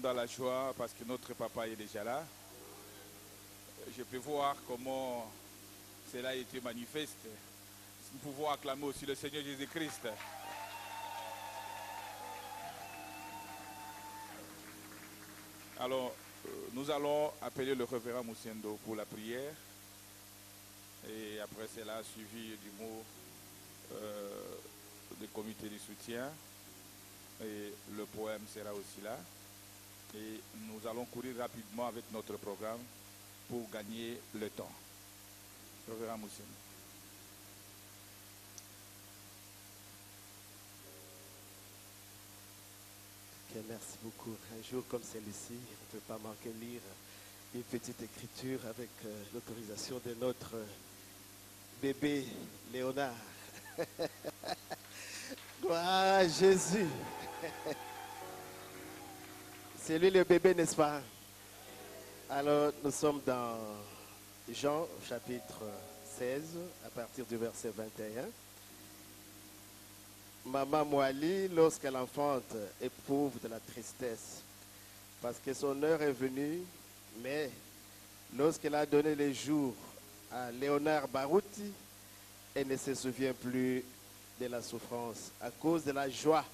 Dans la joie parce que notre papa est déjà là. Je peux voir comment cela a été manifeste. Nous pouvons acclamer aussi le Seigneur Jésus-Christ. Alors, nous allons appeler le révérend Moussendo pour la prière. Et après cela, suivi du mot du comité de soutien. Et le poème sera aussi là. Et nous allons courir rapidement avec notre programme pour gagner le temps. Révérend Moussendo. Okay, merci beaucoup. Un jour comme celui-ci, on ne peut pas manquer lire une petite écriture avec l'autorisation de notre bébé Léonard. Gloire à Jésus. C'est lui le bébé, n'est-ce pas? Alors, nous sommes dans Jean, chapitre 16, à partir du verset 21. Maman Moali, lorsqu'elle enfante, éprouve de la tristesse, parce que son heure est venue, mais lorsqu'elle a donné les jours à Léonard Barouti, elle ne se souvient plus de la souffrance à cause de la joie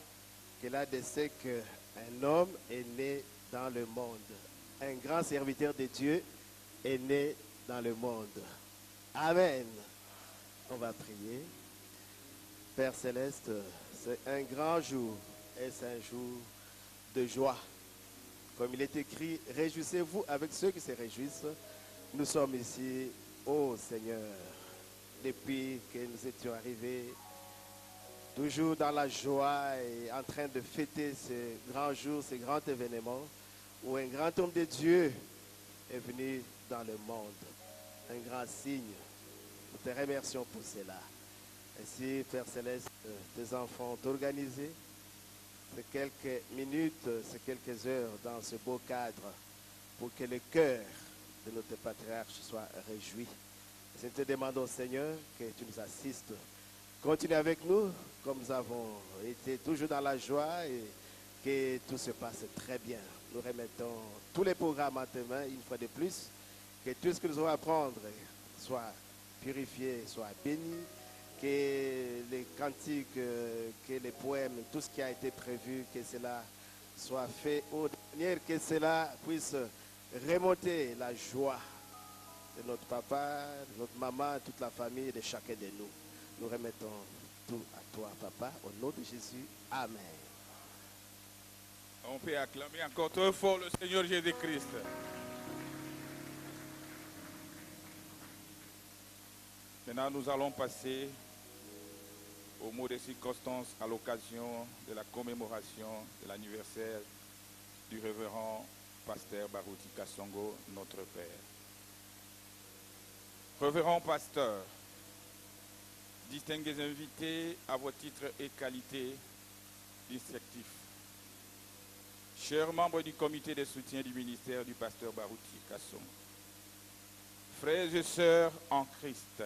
qu'elle a de ce qu'un homme est né dans le monde. Un grand serviteur de Dieu est né dans le monde. Amen. On va prier. Père Céleste, c'est un grand jour et c'est un jour de joie. Comme il est écrit, réjouissez-vous avec ceux qui se réjouissent. Nous sommes ici, ô Seigneur, depuis que nous étions arrivés, toujours dans la joie et en train de fêter ce grand jour, ce grand événement où un grand homme de Dieu est venu dans le monde. Un grand signe. Nous te remercions pour cela. Ainsi, Père Céleste, tes enfants ont organisé ces quelques minutes, ces quelques heures dans ce beau cadre pour que le cœur de notre patriarche soit réjoui. Nous te demandons, Seigneur, que tu nous assistes. Continue avec nous, comme nous avons été toujours dans la joie et que tout se passe très bien. Nous remettons tous les programmes en tes mains une fois de plus. Que tout ce que nous allons apprendre soit purifié, soit béni. Que les cantiques, que les poèmes, tout ce qui a été prévu, que cela soit fait au dernier, que cela puisse remonter la joie de notre papa, de notre maman, de toute la famille, de chacun de nous. Nous remettons tout à toi, papa, au nom de Jésus. Amen. On peut acclamer encore trop fort le Seigneur Jésus-Christ. Maintenant, nous allons passer au mot de circonstance à l'occasion de la commémoration de l'anniversaire du révérend pasteur Barouti Kassongo, notre Père. Révérend pasteur, distingués invités à vos titres et qualités distinctifs, chers membres du comité de soutien du ministère du pasteur Barouti Kassongo, frères et sœurs en Christ,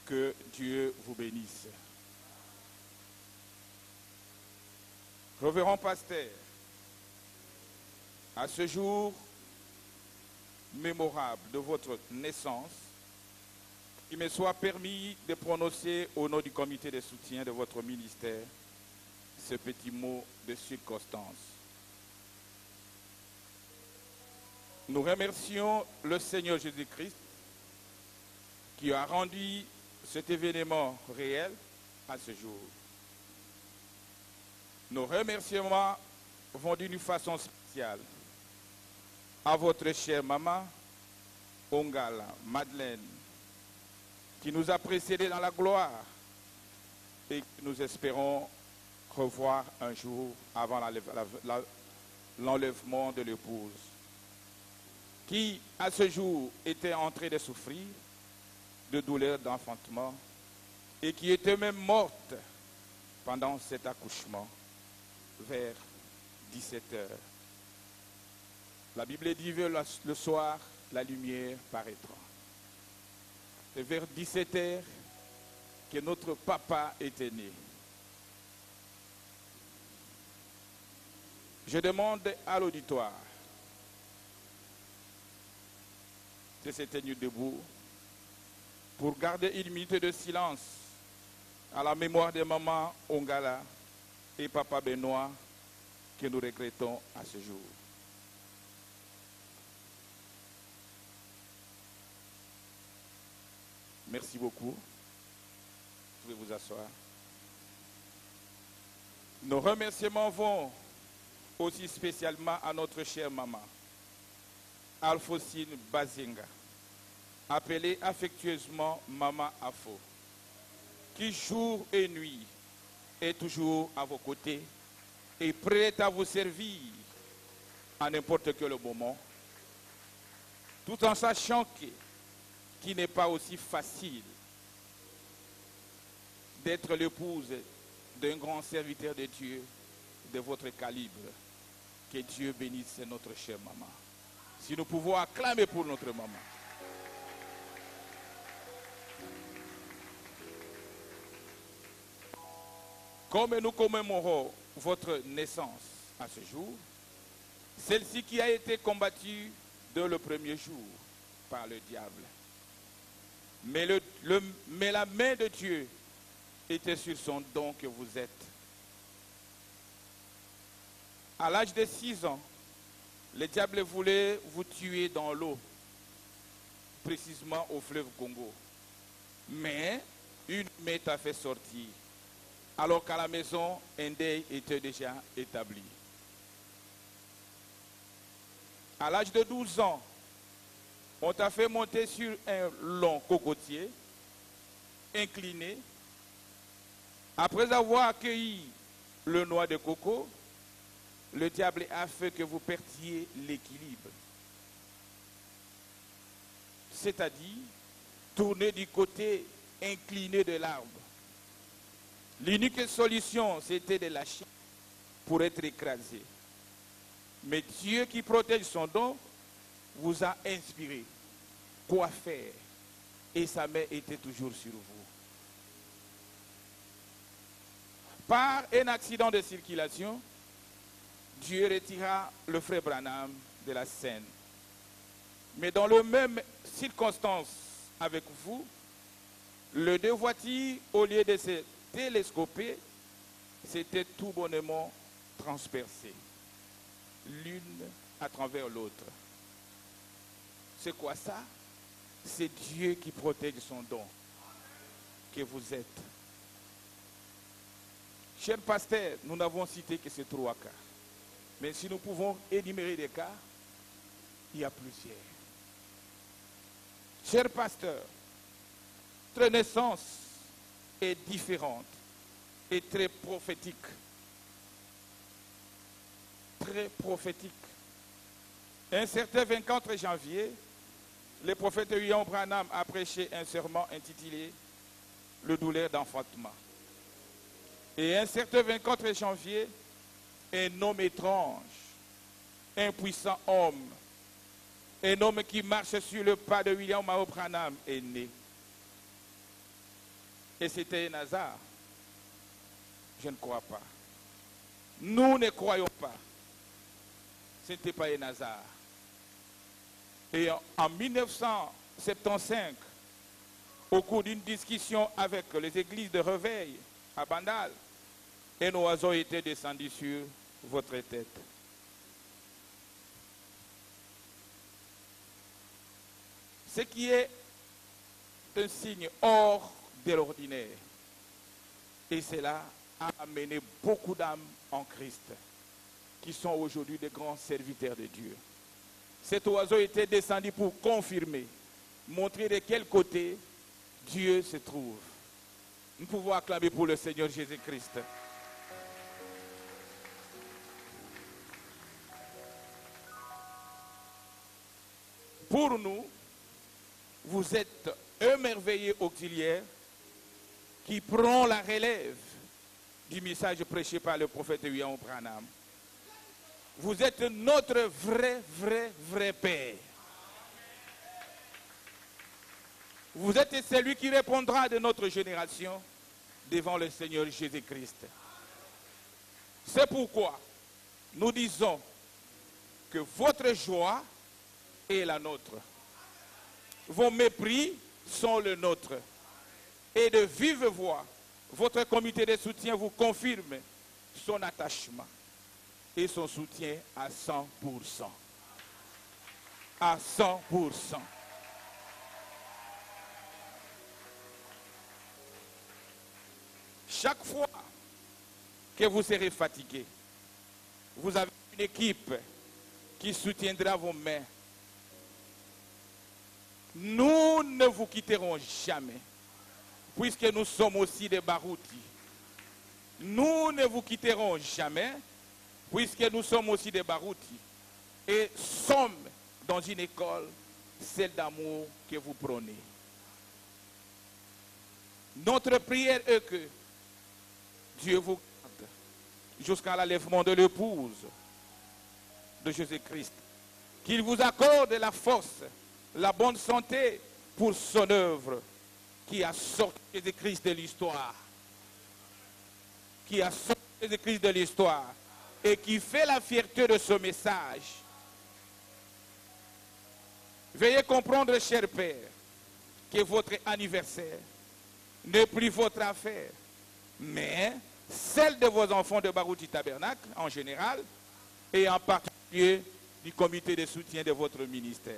que Dieu vous bénisse. Révérend pasteur, à ce jour mémorable de votre naissance, qu'il me soit permis de prononcer au nom du comité de soutien de votre ministère ce petit mot de circonstance. Nous remercions le Seigneur Jésus-Christ qui a rendu cet événement réel à ce jour. Nos remerciements vont d'une façon spéciale à votre chère maman, Ongala Madeleine, qui nous a précédés dans la gloire et que nous espérons revoir un jour avant l'enlèvement de l'épouse, qui à ce jour était en train de souffrir de douleurs d'enfantement et qui était même morte pendant cet accouchement vers 17 heures. La Bible dit que le soir, la lumière paraîtra. C'est vers 17 heures que notre papa était né. Je demande à l'auditoire de se tenir debout pour garder une minute de silence à la mémoire de maman Ongala et papa Benoît que nous regrettons à ce jour. Merci beaucoup. Vous pouvez vous asseoir. Nos remerciements vont aussi spécialement à notre chère maman, Alphonsine Bazinga, appelée affectueusement Maman Afo, qui jour et nuit est toujours à vos côtés et prête à vous servir à n'importe quel moment, tout en sachant qu'il n'est pas aussi facile d'être l'épouse d'un grand serviteur de Dieu de votre calibre. Que Dieu bénisse notre chère maman. Si nous pouvons acclamer pour notre maman. Comme nous commémorons votre naissance à ce jour, celle-ci qui a été combattue dès le premier jour par le diable. Mais la main de Dieu était sur son don que vous êtes. À l'âge de 6 ans, le diable voulait vous tuer dans l'eau, précisément au fleuve Congo. Mais une main t'a fait sortir, alors qu'à la maison, un deuil était déjà établi. À l'âge de 12 ans, on t'a fait monter sur un long cocotier, incliné. Après avoir accueilli le noix de coco, le diable a fait que vous perdiez l'équilibre. C'est-à-dire, tourner du côté incliné de l'arbre. L'unique solution, c'était de lâcher pour être écrasé. Mais Dieu qui protège son don vous a inspiré quoi faire. Et sa main était toujours sur vous. Par un accident de circulation, Dieu retira le frère Branham de la scène. Mais dans les mêmes circonstances avec vous, les deux voitures, au lieu de se télescoper, s'étaient tout bonnement transpercées, l'une à travers l'autre. C'est quoi ça? C'est Dieu qui protège son don que vous êtes. Cher pasteur, nous n'avons cité que ces 3 cas. Mais si nous pouvons énumérer des cas, il y a plusieurs. Cher pasteur, votre naissance est différente et très prophétique. Très prophétique. Un certain 24 janvier, le prophète William Branham a prêché un sermon intitulé « Le douleur d'enfantement ». Et un certain 24 janvier, un homme étrange, un puissant homme, un homme qui marche sur le pas de William Branham est né. Et c'était un hasard? Je ne crois pas. Nous ne croyons pas. Ce n'était pas un hasard. Et en 1975, au cours d'une discussion avec les églises de réveil à Bandal, un oiseau était descendu sur votre tête. Ce qui est un signe hors de l'ordinaire. Et cela a amené beaucoup d'âmes en Christ, qui sont aujourd'hui des grands serviteurs de Dieu. Cet oiseau était descendu pour confirmer, montrer de quel côté Dieu se trouve. Nous pouvons acclamer pour le Seigneur Jésus-Christ. Pour nous, vous êtes un merveilleux auxiliaire qui prend la relève du message prêché par le prophète William Branham. Vous êtes notre vrai Père. Vous êtes celui qui répondra de notre génération devant le Seigneur Jésus-Christ. C'est pourquoi nous disons que votre joie est la nôtre. Vos mépris sont le nôtre. Et de vive voix, votre comité de soutien vous confirme son attachement et son soutien à 100%. À 100%. Chaque fois que vous serez fatigué, vous avez une équipe qui soutiendra vos mains. Nous ne vous quitterons jamais, puisque nous sommes aussi des baroutis. Nous ne vous quitterons jamais, puisque nous sommes aussi des baroutis. Et sommes dans une école, celle d'amour que vous prônez. Notre prière est que Dieu vous garde jusqu'à l'enlèvement de l'épouse de Jésus-Christ. Qu'il vous accorde la force, la bonne santé pour son œuvre qui a sorti Jésus-Christ de l'histoire. Qui a sorti Jésus-Christ de l'histoire et qui fait la fierté de ce message. Veuillez comprendre, cher Père, que votre anniversaire n'est plus votre affaire, mais celle de vos enfants de Barouti Tabernacle en général et en particulier du comité de soutien de votre ministère.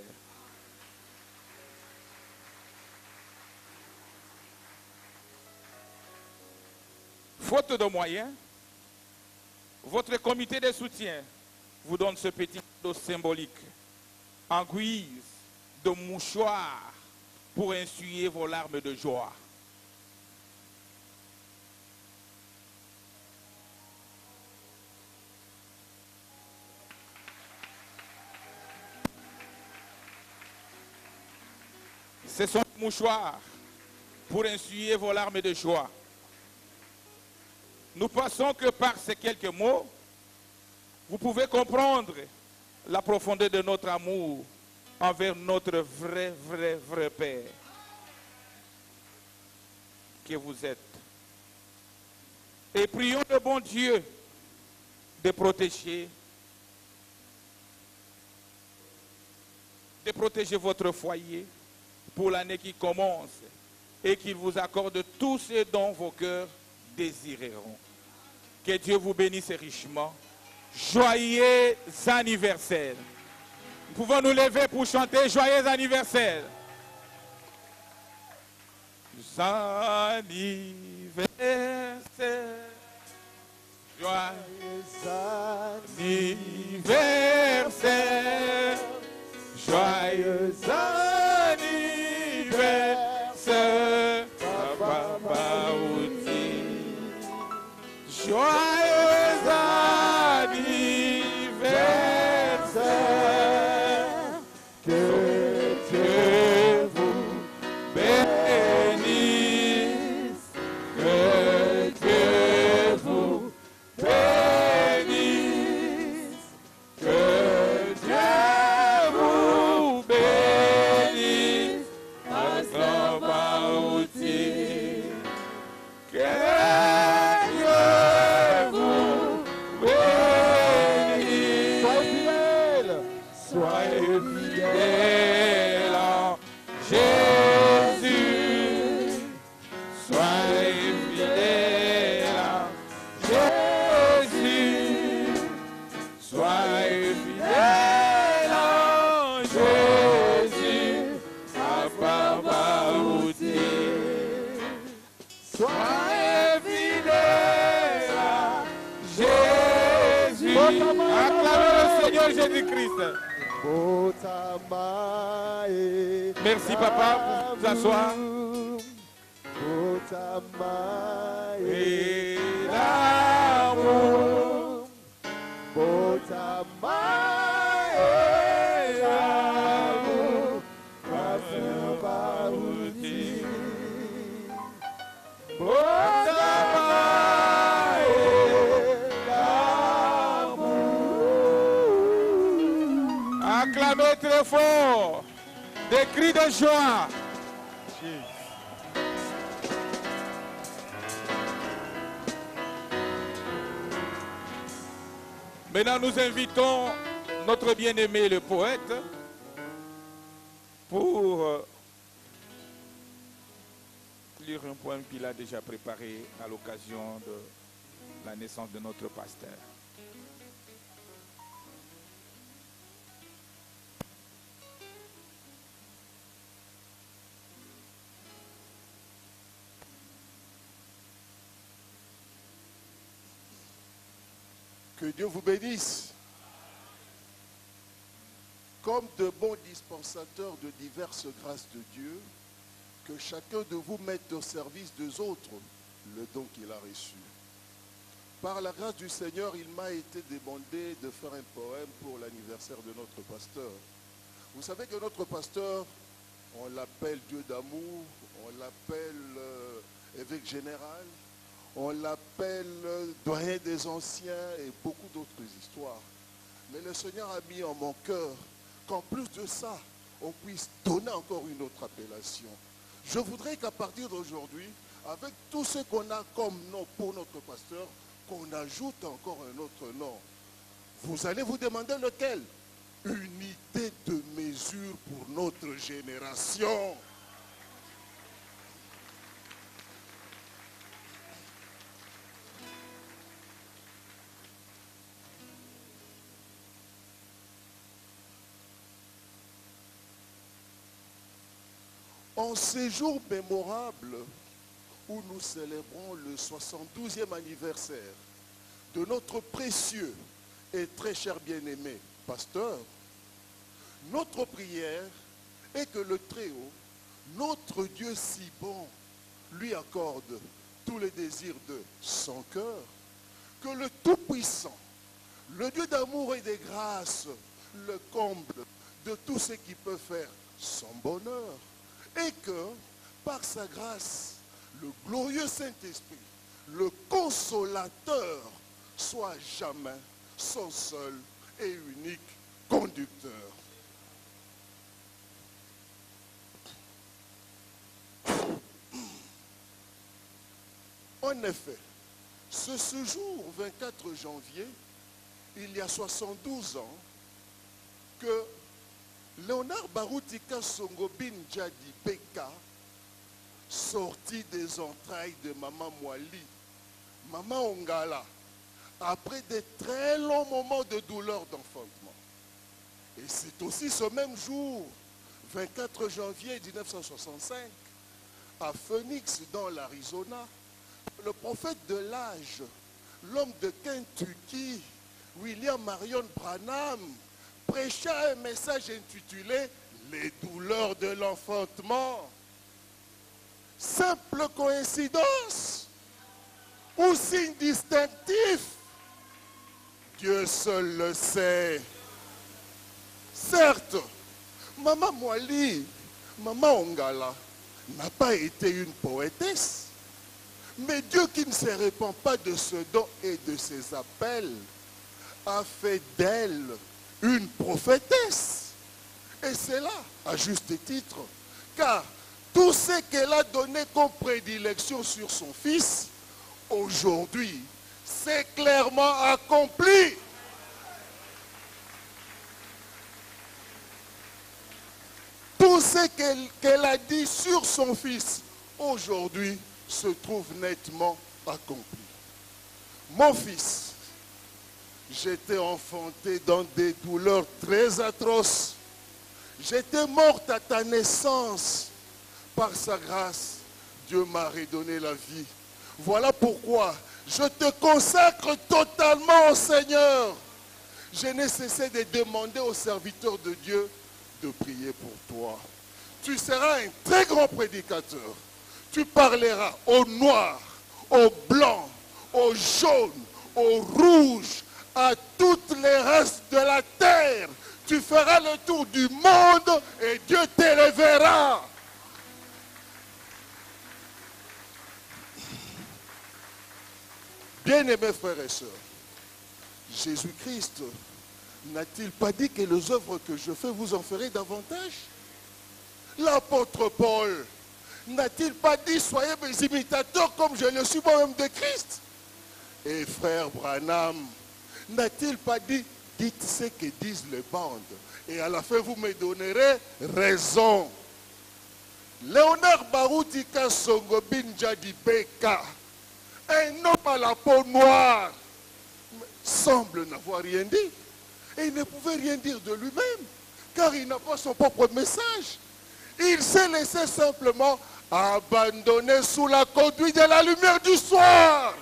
Faute de moyens, votre comité de soutien vous donne ce petit cadeau symbolique en guise de mouchoir pour essuyer vos larmes de joie. Ce sont des mouchoirs pour essuyer vos larmes de joie. Nous pensons que par ces quelques mots, vous pouvez comprendre la profondeur de notre amour envers notre vrai Père que vous êtes. Et prions le bon Dieu de protéger votre foyer pour l'année qui commence et qu'il vous accorde tout ce dont vos cœurs désireront. Que Dieu vous bénisse richement. Joyeux anniversaire. Nous pouvons nous lever pour chanter joyeux anniversaire. Anniversaire. Joyeux anniversaire. Joyeux anniversaire. Papa Outi. Joyeux anniversaire. Que Dieu vous bénisse. Que Dieu vous bénisse. Que Dieu vous bénisse. Papa Outi. Que soyez fidèles en Jésus. Soyez fidèles en Jésus. Soyez fidèles en Jésus. Papa Outi. Soyez fidèles en Jésus. Acclamez le Seigneur Jésus-Christ. Merci papa pour vous asseoir. Et l'amour. Acclamez très fort des cris de joie. Maintenant, nous invitons notre bien-aimé le poète pour lire un poème qu'il a déjà préparé à l'occasion de la naissance de notre pasteur. Que Dieu vous bénisse. Comme de bons dispensateurs de diverses grâces de Dieu, que chacun de vous mette au service des autres le don qu'il a reçu. Par la grâce du Seigneur, il m'a été demandé de faire un poème pour l'anniversaire de notre pasteur. Vous savez que notre pasteur, on l'appelle Dieu d'amour, on l'appelle évêque général, On l'appelle doyen des anciens et beaucoup d'autres histoires. Mais le Seigneur a mis en mon cœur qu'en plus de ça, on puisse donner encore une autre appellation. Je voudrais qu'à partir d'aujourd'hui, avec tout ce qu'on a comme nom pour notre pasteur, qu'on ajoute encore un autre nom. Vous allez vous demander lequel? Unité de mesure pour notre génération. En ces jours mémorables où nous célébrons le 72e anniversaire de notre précieux et très cher bien-aimé pasteur, notre prière est que le Très-Haut, notre Dieu si bon, lui accorde tous les désirs de son cœur, que le Tout-Puissant, le Dieu d'amour et de grâce, le comble de tout ce qui peut faire son bonheur, et que, par sa grâce, le glorieux Saint-Esprit, le consolateur, soit jamais son seul et unique conducteur. En effet, ce jour, 24 janvier, il y a 72 ans, que Léonard Barutika Songobin Djadi Beka, sorti des entrailles de Maman Mwali, Maman Ongala, après de très longs moments de douleur d'enfantement. Et c'est aussi ce même jour, 24 janvier 1965, à Phoenix, dans l'Arizona, le prophète de l'âge, l'homme de Kentucky, William Marion Branham, prêcha un message intitulé « Les douleurs de l'enfantement ». Simple coïncidence ou signe distinctif? Dieu seul le sait. Certes, Maman Mwali, Maman Ongala n'a pas été une poétesse, mais Dieu qui ne se répand pas de ce don et de ses appels a fait d'elle une prophétesse. Et c'est là, à juste titre, car tout ce qu'elle a donné comme prédilection sur son fils, aujourd'hui, c'est clairement accompli. Tout ce qu'elle a dit sur son fils, aujourd'hui, se trouve nettement accompli. Mon fils, j'étais enfanté dans des douleurs très atroces. J'étais morte à ta naissance. Par sa grâce, Dieu m'a redonné la vie. Voilà pourquoi je te consacre totalement au Seigneur. Je n'ai cessé de demander aux serviteurs de Dieu de prier pour toi. Tu seras un très grand prédicateur. Tu parleras aux noirs, aux blancs, aux jaunes, aux rouges, à toutes les races de la terre. Tu feras le tour du monde et Dieu t'élèvera. Bien-aimés frères et sœurs, Jésus-Christ n'a-t-il pas dit que les œuvres que je fais, vous en ferez davantage? L'apôtre Paul n'a-t-il pas dit, soyez mes imitateurs comme je le suis moi-même de Christ? Et frère Branham n'a-t-il pas dit, dites ce que disent les bandes, et à la fin vous me donnerez raison? Léonard Barutika Songobin Djadi Beka, un homme à la peau noire, semble n'avoir rien dit. Et il ne pouvait rien dire de lui-même, car il n'a pas son propre message. Il s'est laissé simplement abandonner sous la conduite de la lumière du soir.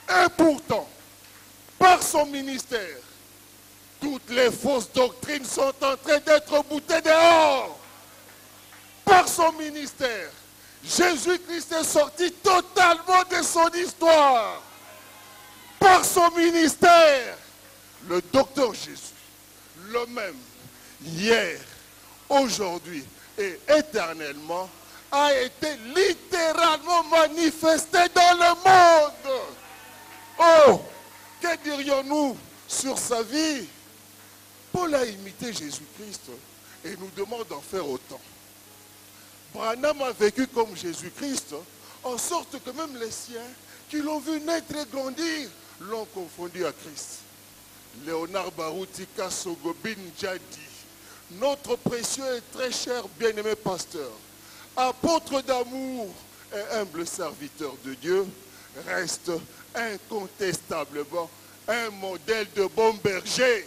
Et pourtant, par son ministère, toutes les fausses doctrines sont en train d'être boutées dehors. Par son ministère, Jésus-Christ est sorti totalement de son histoire. Par son ministère, le docteur Jésus, le même, hier, aujourd'hui et éternellement, a été littéralement manifesté dans le monde. Oh, que dirions-nous sur sa vie? Paul a imité Jésus-Christ et nous demande d'en faire autant. Branham a vécu comme Jésus-Christ, en sorte que même les siens qui l'ont vu naître et grandir l'ont confondu à Christ. Léonard Baruti Kasogobin Jadi, notre précieux et très cher bien-aimé pasteur, apôtre d'amour et humble serviteur de Dieu, reste incontestablement un modèle de bon berger.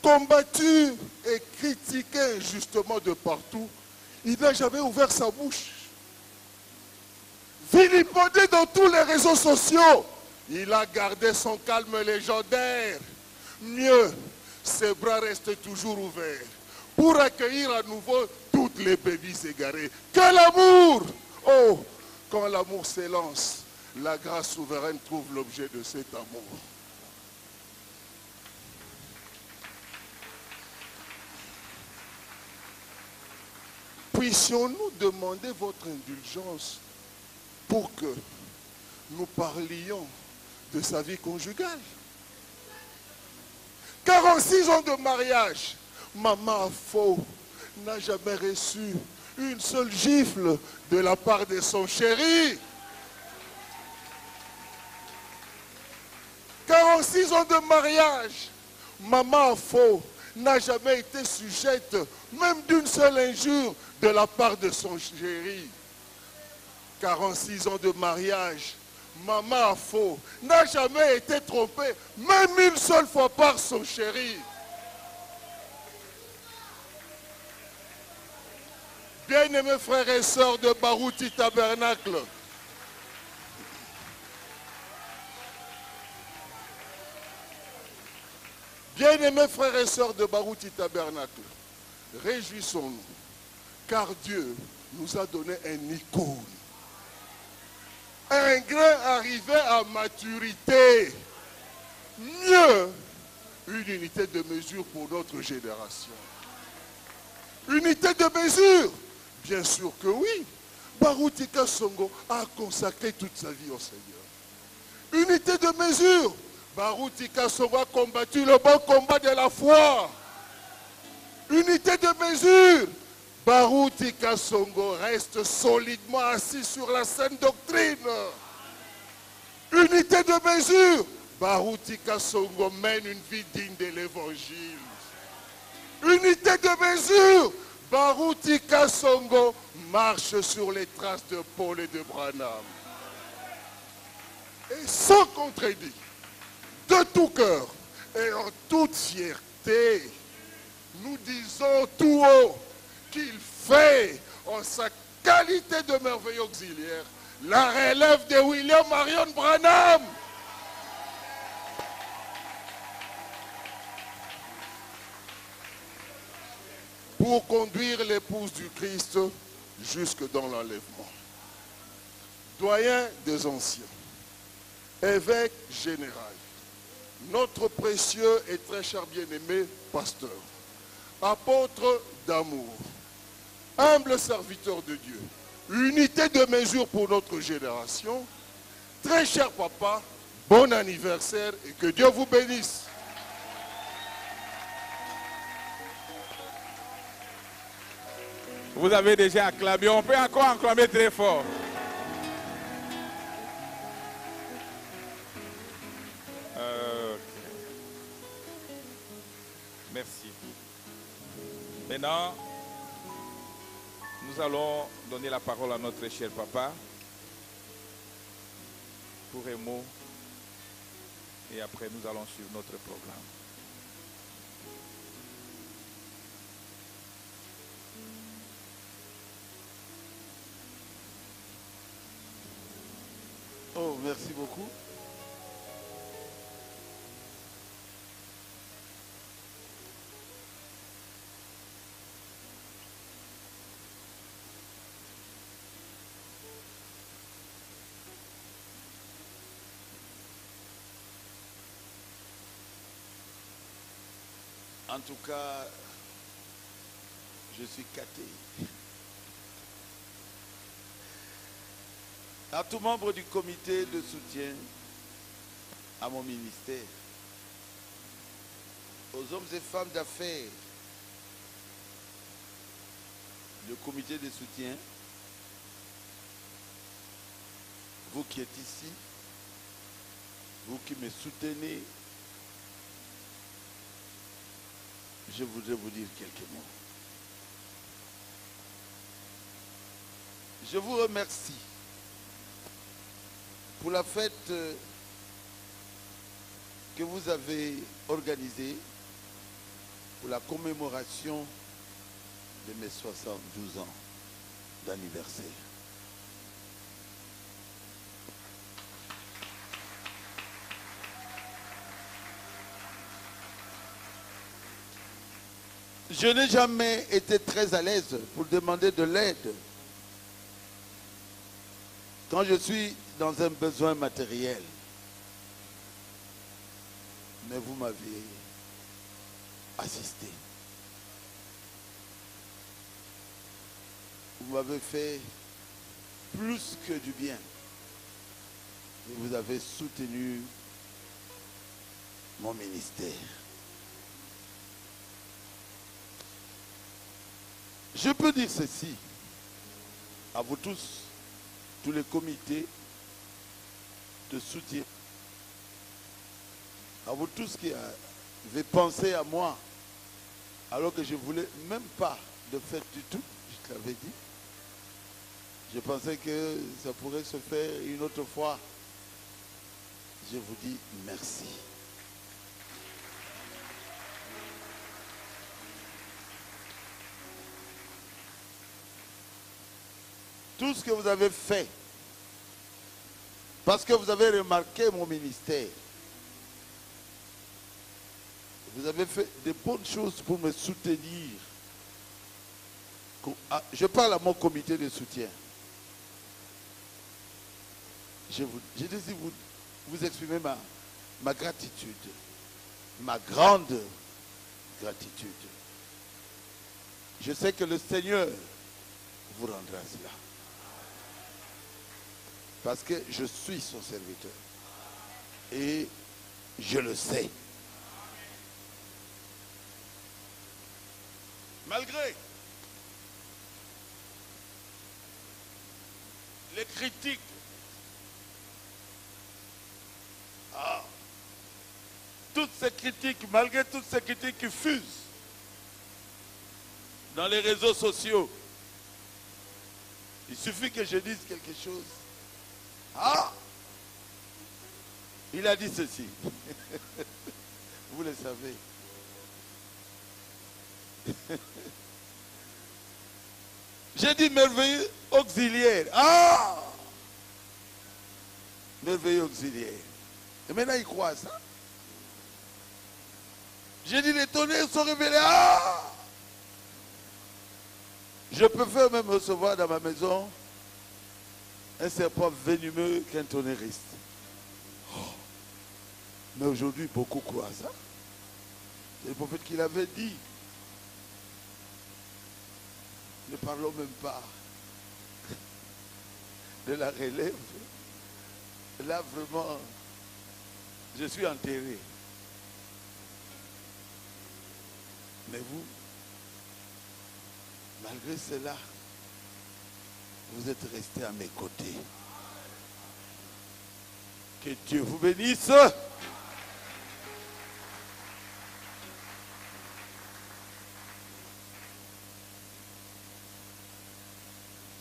Combattu et critiqué injustement de partout, il n'a jamais ouvert sa bouche. Vilipendé dans tous les réseaux sociaux, il a gardé son calme légendaire. Mieux, ses bras restent toujours ouverts pour accueillir à nouveau toutes les brebis égarées. Que l'amour! Oh, quand l'amour s'élance, la grâce souveraine trouve l'objet de cet amour. Puissions-nous demander votre indulgence pour que nous parlions de sa vie conjugale? 46 ans de mariage, maman faux n'a jamais reçu une seule gifle de la part de son chéri. 46 ans de mariage, maman faux n'a jamais été sujette même d'une seule injure de la part de son chéri. 46 ans de mariage, maman faux n'a jamais été trompée même une seule fois par son chéri. Bien-aimés frères et sœurs de Baruti Tabernacle, bien-aimés frères et sœurs de Baruti Tabernacle, réjouissons-nous, car Dieu nous a donné un icône. Un grain arrivé à maturité. Mieux, une unité de mesure pour notre génération. Unité de mesure? Bien sûr que oui. Baruti Kasongo a consacré toute sa vie au Seigneur. Unité de mesure? Baruti Kasongo a combattu le bon combat de la foi. Unité de mesure? Baruti Kasongo reste solidement assis sur la saine doctrine. Unité de mesure? Baruti Kasongo mène une vie digne de l'évangile. Unité de mesure? Baruti Kasongo marche sur les traces de Paul et de Branham. Et sans contredit, de tout cœur et en toute fierté, nous disons tout haut qu'il fait en sa qualité de merveilleux auxiliaire la relève de William Marion Branham. Pour conduire l'épouse du Christ jusque dans l'enlèvement. Doyen des anciens, évêque général, notre précieux et très cher bien-aimé pasteur, apôtre d'amour, humble serviteur de Dieu, unité de mesure pour notre génération, très cher papa, bon anniversaire et que Dieu vous bénisse. Vous avez déjà acclamé, on peut encore acclamer très fort. Merci. Maintenant, nous allons donner la parole à notre cher papa pour un mot et après nous allons suivre notre programme. Oh, merci beaucoup. En tout cas, je suis catché. À tout membre du comité de soutien à mon ministère, aux hommes et femmes d'affaires, le comité de soutien, vous qui êtes ici, vous qui me soutenez, je voudrais vous dire quelques mots. Je vous remercie pour la fête que vous avez organisée pour la commémoration de mes 72 ans d'anniversaire. Je n'ai jamais été très à l'aise pour demander de l'aide quand je suis dans un besoin matériel. Mais vous m'avez assisté. Vous m'avez fait plus que du bien. Et vous avez soutenu mon ministère. Je peux dire ceci à vous tous, tous les comités de soutien, à vous tous qui avez pensé à moi, alors que je ne voulais même pas de fête du tout, je te l'avais dit. Je pensais que ça pourrait se faire une autre fois. Je vous dis merci. Tout ce que vous avez fait, parce que vous avez remarqué mon ministère, vous avez fait de bonnes choses pour me soutenir. Je parle à mon comité de soutien. Je désire vous exprimer ma gratitude, ma grande gratitude. Je sais que le Seigneur vous rendra cela. Parce que je suis son serviteur. Et je le sais. Malgré les critiques, toutes ces critiques, malgré toutes ces critiques qui fusent dans les réseaux sociaux, il suffit que je dise quelque chose. Il a dit ceci. Vous le savez. J'ai dit merveilleux auxiliaire. Merveilleux auxiliaire. Et maintenant il croit à ça. J'ai dit les tonnerres sont révélés. Je préfère même recevoir dans ma maison un serpent venimeux qu'un tonnerriste. Mais aujourd'hui, beaucoup croient à ça. C'est le prophète qui l'avait dit. Ne parlons même pas de la relève. Là, vraiment, je suis enterré. Mais vous, malgré cela, vous êtes restés à mes côtés. Que Dieu vous bénisse.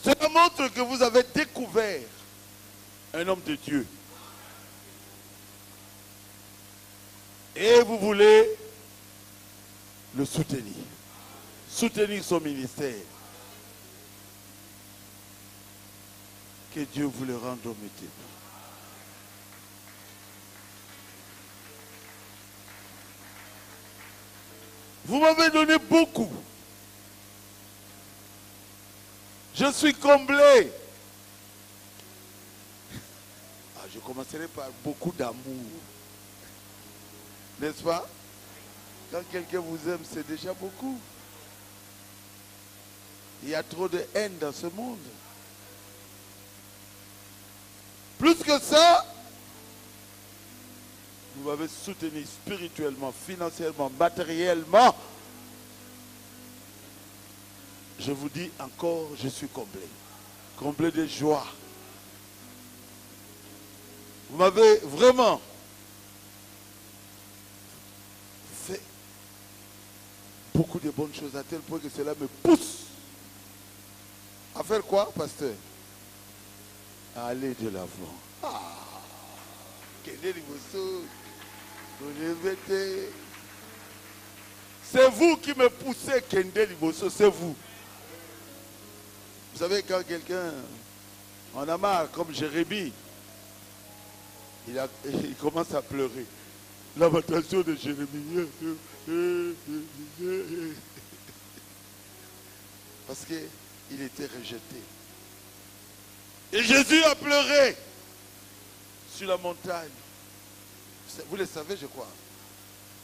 Cela montre que vous avez découvert un homme de Dieu. Et vous voulez le soutenir. Soutenir son ministère. Que Dieu vous le rende au multiple. Vous m'avez donné beaucoup. Je suis comblé. Je commencerai par beaucoup d'amour. N'est-ce pas? Quand quelqu'un vous aime, c'est déjà beaucoup. Il y a trop de haine dans ce monde. Plus que ça, vous m'avez soutenu spirituellement, financièrement, matériellement. Je vous dis encore, je suis comblé. Comblé de joie. Vous m'avez vraiment fait beaucoup de bonnes choses à tel point que cela me pousse à faire quoi, pasteur? À aller de l'avant. Ah, c'est vous qui me poussez, Kende Liboso, c'est vous. Vous savez, quand quelqu'un en a marre, comme Jérémie, il commence à pleurer. Lamentation de Jérémie. Parce qu'il était rejeté. Et Jésus a pleuré sur la montagne. Vous le savez, je crois.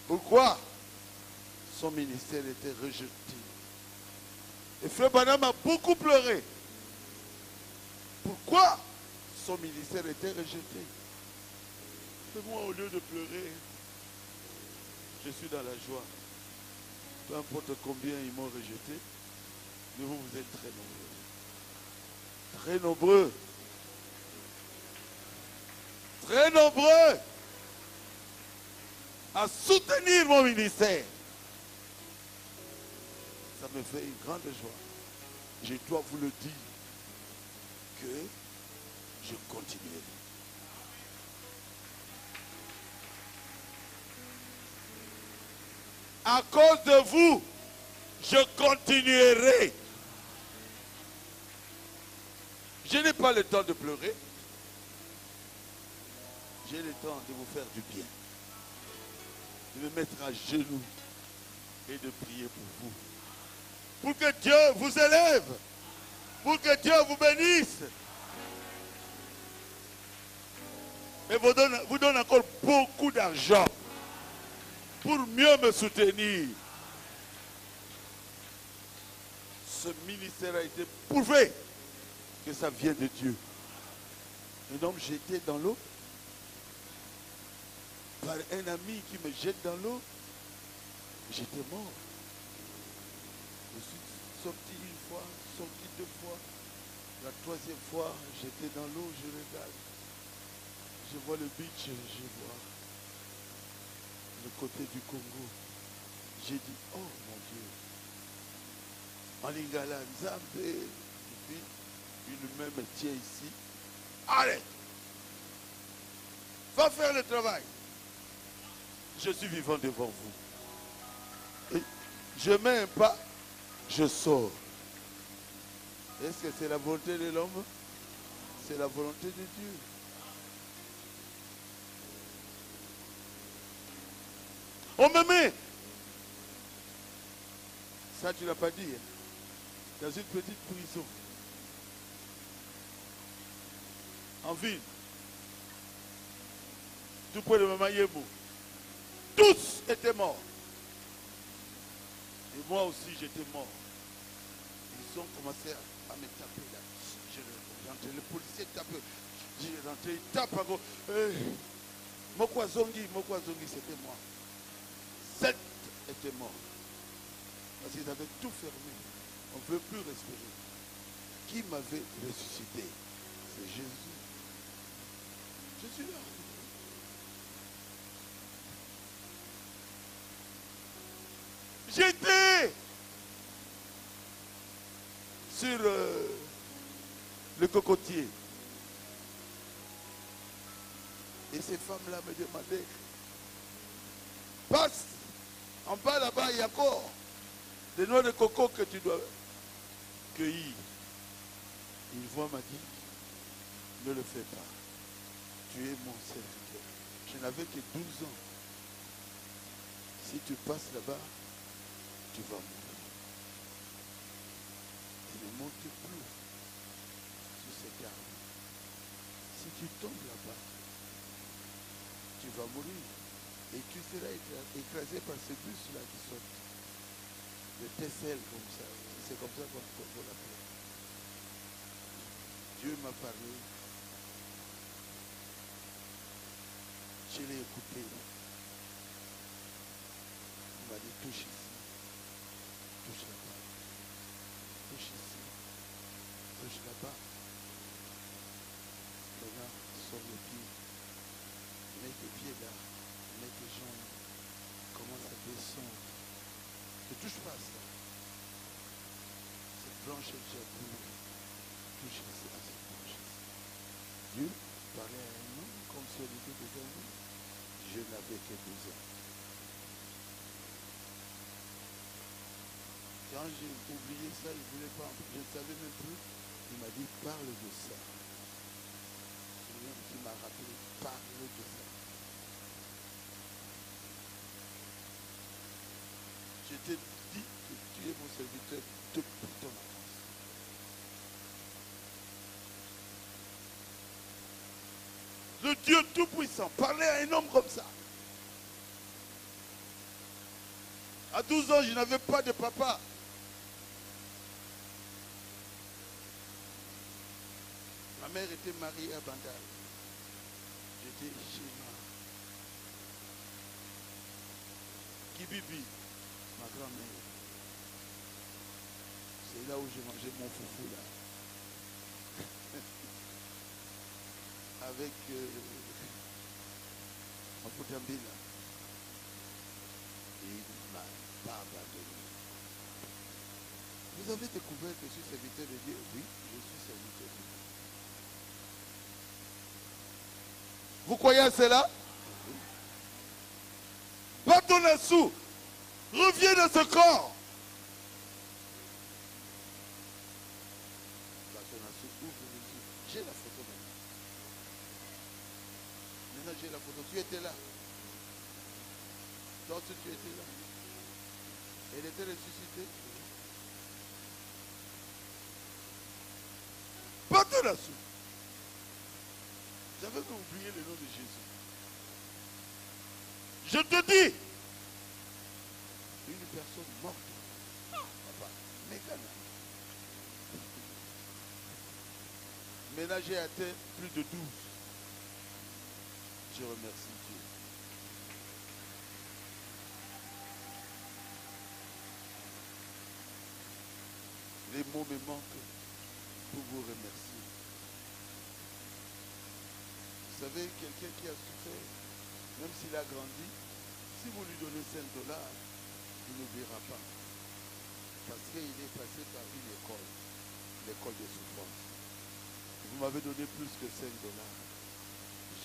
Pourquoi? Son ministère était rejeté. Et Frère Branham a beaucoup pleuré. Pourquoi son ministère était rejeté? Mais moi, au lieu de pleurer, je suis dans la joie. Peu importe combien ils m'ont rejeté, mais vous êtes très nombreux. Très nombreux. Très nombreux à soutenir mon ministère. Ça me fait une grande joie. Je dois vous le dire que je continuerai. À cause de vous, je continuerai. Je n'ai pas le temps de pleurer. J'ai le temps de vous faire du bien. De me mettre à genoux et de prier pour vous. Pour que Dieu vous élève. Pour que Dieu vous bénisse. Et vous donne encore beaucoup d'argent pour mieux me soutenir. Ce ministère a été prouvé que ça vient de Dieu. Et donc j'étais dans l'eau par un ami qui me jette dans l'eau. J'étais mort. Je suis sorti une fois, sorti deux fois. La troisième fois, j'étais dans l'eau, je regarde. Je vois le beach, je vois le côté du Congo. J'ai dit, oh mon Dieu. En lingala, Nzambe. Et puis, une main me tient ici. Allez, va faire le travail. Je suis vivant devant vous. Et je mets un pas, je sors. Est-ce que c'est la volonté de l'homme? C'est la volonté de Dieu. On me met. Ça, tu ne l'as pas dit. Hein? Dans une petite prison. En ville. Tout près de Mama Yemo. Tous étaient morts. Et moi aussi, j'étais mort. Ils ont commencé à me taper là. Je rentre, le policier tape. J'ai rentré, il tape encore. Mokwa Zongi, c'était moi. 7 étaient morts. Parce qu'ils avaient tout fermé. On ne peut plus respirer. Qui m'avait ressuscité? C'est Jésus. Je suis là. J'étais sur le cocotier. Et ces femmes-là me demandaient, passe, en bas là-bas, il y a encore des noix de coco que tu dois cueillir. Une voix m'a dit, ne le fais pas. Tu es mon serviteur. Je n'avais que 12 ans. Si tu passes là-bas, tu vas mourir. Et ne monte plus sur ces arbres. Si tu tombes là-bas, tu vas mourir. Et tu seras écrasé par ce bus-là qui saute. Le tessel comme ça. C'est comme ça qu'on l'appelle. Dieu m'a parlé. Je l'ai écouté. Il m'a dit touche ici. Touche là-bas. Touche ici. Touche là-bas. Maintenant, sors le pied. Mets tes pieds là. Mets tes jambes. Commence à descendre. Ne touche pas à ça. Cette branche est déjà coulée. Touche ici à cette branche ici. Dieu parlait à un homme comme si on était devant nous. Je n'avais que 12 ans. Quand j'ai oublié ça, il ne voulait pas, je ne savais même plus. Il m'a dit, parle de ça. C'est lui qui m'a rappelé, parle de ça. Je t'ai dit que tu es mon serviteur depuis ton enfance. Le Dieu Tout-Puissant parlait à un homme comme ça. À 12 ans, je n'avais pas de papa. Ma mère était mariée à Bandal. J'étais chez moi. Kibibi, ma grand-mère. C'est là où j'ai mangé mon foufou là. Avec un Poutambi là. Et il ne m'a pas abandonné. Vous avez découvert que je suis serviteur de Dieu? Oui, je suis serviteur de Dieu. Vous croyez à cela? Oui. Batonassou, reviens dans ce corps. Batonassou, ouvre les yeux. J'ai la photo maintenant. Maintenant j'ai la photo. Tu étais là. Toi aussi tu étais là. Elle était ressuscitée. Batonassou. J'avais oublié le nom de Jésus. Je te dis, une personne morte. Papa, mécana. Maintenant j'ai atteint plus de 12. Je remercie Dieu. Les mots me manquent pour vous remercier. Vous savez, quelqu'un qui a souffert, même s'il a grandi, si vous lui donnez $5, il n'oubliera pas. Parce qu'il est passé par une école, l'école des souffrances. Vous m'avez donné plus que $5.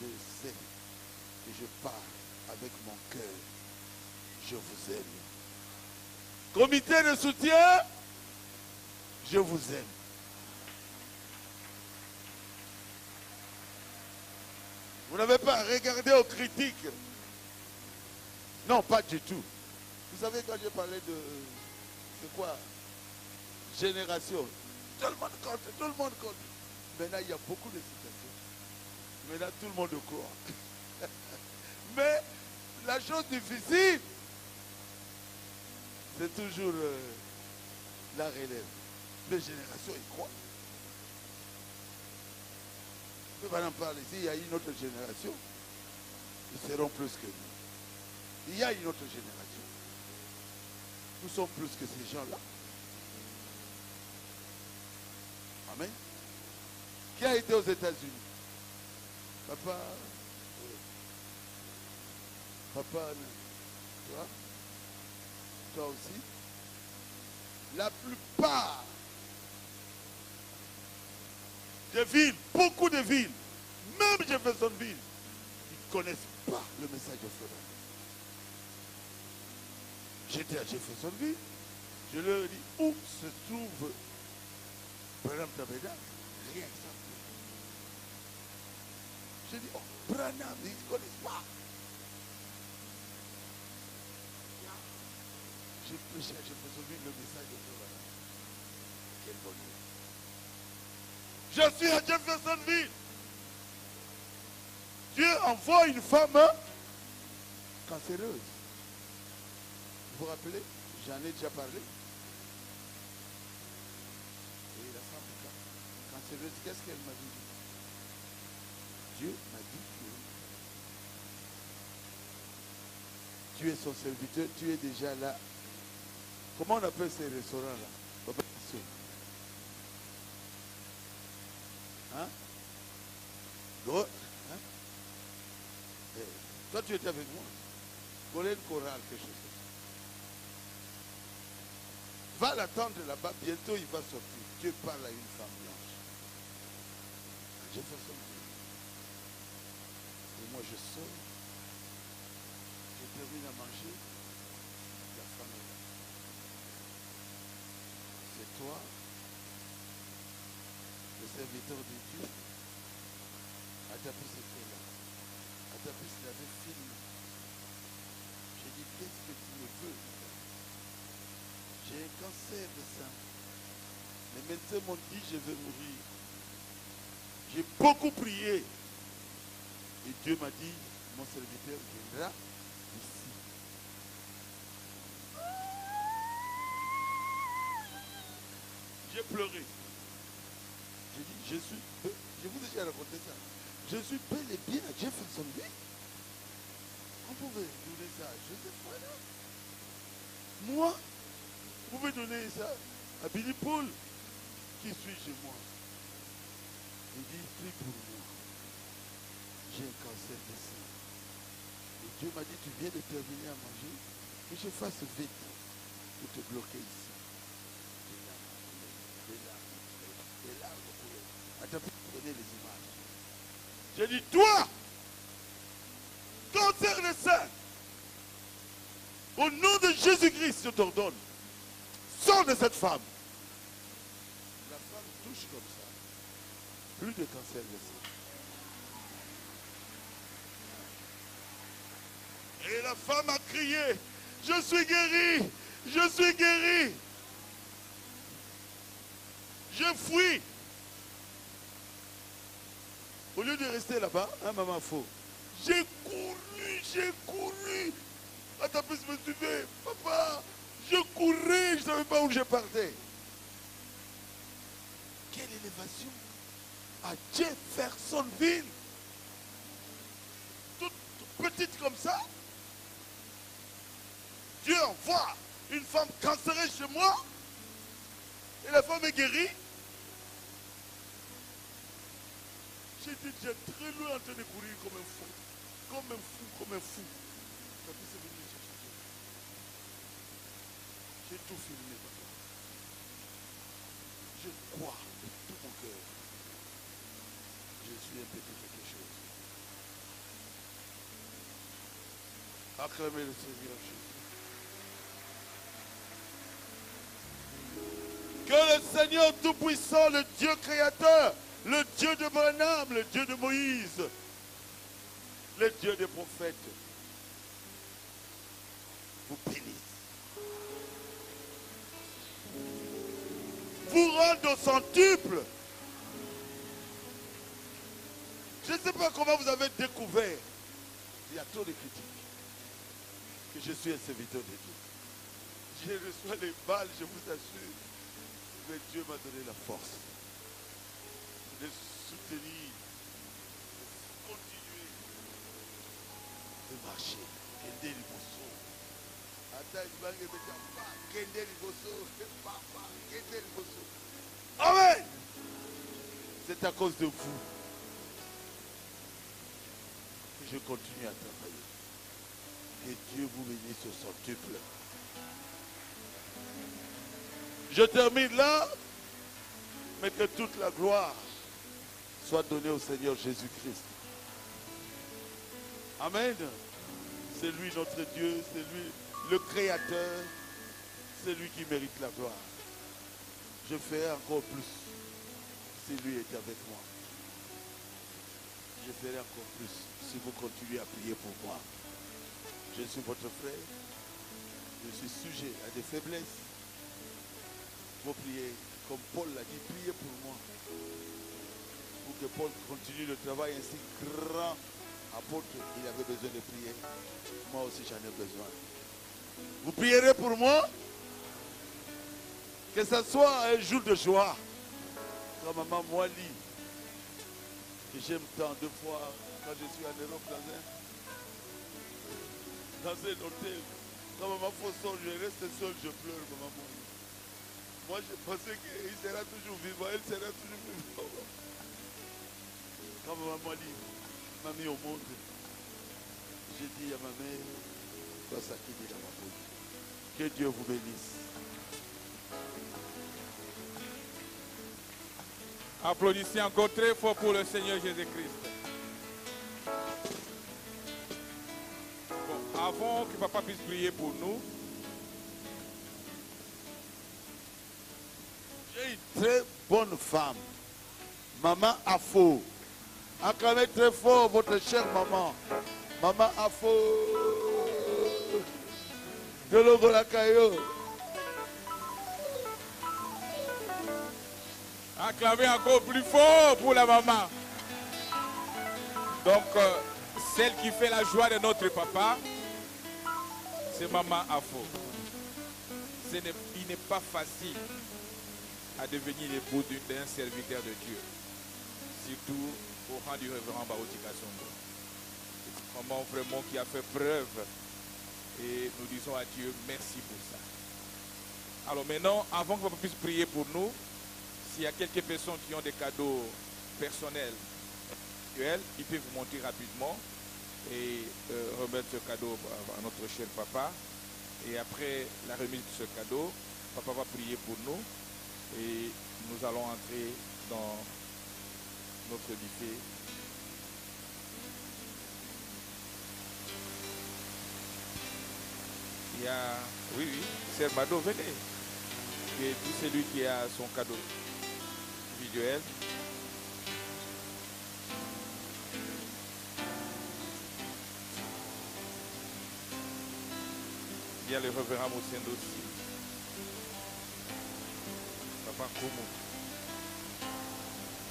Je sais que je pars avec mon cœur. Je vous aime. Comité de soutien, je vous aime. Vous n'avez pas regardé aux critiques. Non, pas du tout. Vous savez, quand j'ai parlé de... C'est quoi? Génération. Tout le monde compte, tout le monde compte. Maintenant, il y a beaucoup de citations. Maintenant, tout le monde croit. Mais la chose difficile, c'est toujours la relève. Les générations y croient. Je vais en parler ici, il y a une autre génération. Ils seront plus que nous. Il y a une autre génération. Nous sommes plus que ces gens-là. Amen. Qui a été aux États-Unis? Papa. Papa, toi? Toi aussi? La plupart des villes, beaucoup de villes, même Jeffersonville, ils ne connaissent pas le message de Florent. J'étais à Jeffersonville, je leur ai dit où se trouve Branham Tabernacle. Rien que ça. J'ai dit, oh, Branham, ils ne connaissent pas. J'ai prêché à Jeffersonville le message de Florent. Quel bonheur. Je suis à Jeffersonville. Dieu envoie une femme cancéreuse. Vous vous rappelez? J'en ai déjà parlé. Et la femme cancéreuse, qu'est-ce qu'elle m'a dit? Dieu m'a dit que tu es son serviteur, tu es déjà là. Comment on appelle ces restaurants-là? Hein? Hein? Toi, tu étais avec moi. Colline chorale, quelque chose comme ça. Va l'attendre là-bas, bientôt il va sortir. Dieu parle à une femme blanche. Jefferson. Et moi, je sors. Je termine à manger. La femme est là. C'est toi, le serviteur de Dieu. Atapis était là. Atapis l'avait filmé. J'ai dit, qu'est-ce que tu me veux? J'ai un cancer de sein. Les médecins m'ont dit, je vais mourir. J'ai beaucoup prié. Et Dieu m'a dit, mon serviteur viendra ici. J'ai pleuré. J'ai dit, je vous ai déjà raconté ça. Je suis bel et bien à Jeffersonville. On pouvait donner ça à Joseph Voilà. Moi, vous pouvez donner ça à Billy Paul, qui suis chez moi. Il dit, prie pour moi. J'ai un cancer de sein. Et Dieu m'a dit, tu viens de terminer à manger, que je fasse vite pour te bloquer ici. Des larmes coulaient. Attends, pour donner les images. J'ai dit, toi, cancer de sein, au nom de Jésus-Christ, je t'ordonne, sors de cette femme. La femme touche comme ça. Plus de cancer de sein. Et la femme a crié, je suis guéri, je suis guéri. Je fuis. Au lieu de rester là-bas, hein, maman, faux. J'ai couru. Attends, plus me suivait. Papa, je courais, je ne savais pas où je partais. Quelle élévation à Jeffersonville. Toute petite comme ça. Dieu envoie une femme cancéreuse chez moi. Et la femme est guérie. J'étais déjà très loin en train de courir comme un fou. Comme un fou, comme un fou. J'ai tout filmé. Je crois de tout mon cœur. Je suis un petit quelque chose. Acclamez le Seigneur Jésus. Que le Seigneur Tout-Puissant, le Dieu créateur, le Dieu de Branham, le Dieu de Moïse, le Dieu des prophètes, vous bénisse. Vous rende au centuple. Je ne sais pas comment vous avez découvert. Il y a trop de critiques. Que je suis un serviteur de Dieu. Je reçois les balles, je vous assure. Mais Dieu m'a donné la force de soutenir, de continuer, de marcher. Amen. C'est à cause de vous que je continue à travailler. Que Dieu vous bénisse au centuple. Je termine là, mais que toute la gloire soit donnée au Seigneur Jésus-Christ. Amen. C'est lui notre Dieu, c'est lui le Créateur, c'est lui qui mérite la gloire. Je ferai encore plus si lui est avec moi. Je ferai encore plus si vous continuez à prier pour moi. Je suis votre frère, je suis sujet à des faiblesses. Vous priez, comme Paul l'a dit, priez pour moi. Pour que Paul continue le travail ainsi grand Apôtre, il avait besoin de prier. Moi aussi, j'en ai besoin. Vous prierez pour moi? Que ce soit un jour de joie. Comme maman Moali, que j'aime tant, deux fois, quand je suis en Europe dans un hôtel. Quand maman Fosson, je reste seul, je pleure, maman Moali. Moi, je pensais qu'il sera toujours vivant, elle sera toujours vivante. Quand maman Moali m'a mis au monde, j'ai dit à ma mère, toi, ça qui dit dans ma bouche. Que Dieu vous bénisse. Applaudissez encore très fort pour le Seigneur Jésus-Christ. Bon, avant que papa puisse prier pour nous, J'ai une très bonne femme. Maman Afo. Acclamez très fort votre chère maman. Maman Afo. De Logolakayo. acclamez encore plus fort pour la maman. Donc, celle qui fait la joie de notre papa, c'est maman Afo. Il n'est pas facile à devenir l'époux d'un serviteur de Dieu. Surtout au rang du révérend Baotika Songo. Maman vraiment qui a fait preuve. Et nous disons à Dieu merci pour ça. Alors maintenant, avant que papa puisse prier pour nous, s'il y a quelques personnes qui ont des cadeaux personnels, ils peuvent monter rapidement et remettre ce cadeau à notre cher papa. Et après la remise de ce cadeau, papa va prier pour nous et nous allons entrer dans notre buffet. Il y a, oui, Sœur Mado, venez. Et tout celui qui a son cadeau individuel. Il y a le révérend Moussendo aussi. Papa Koumou.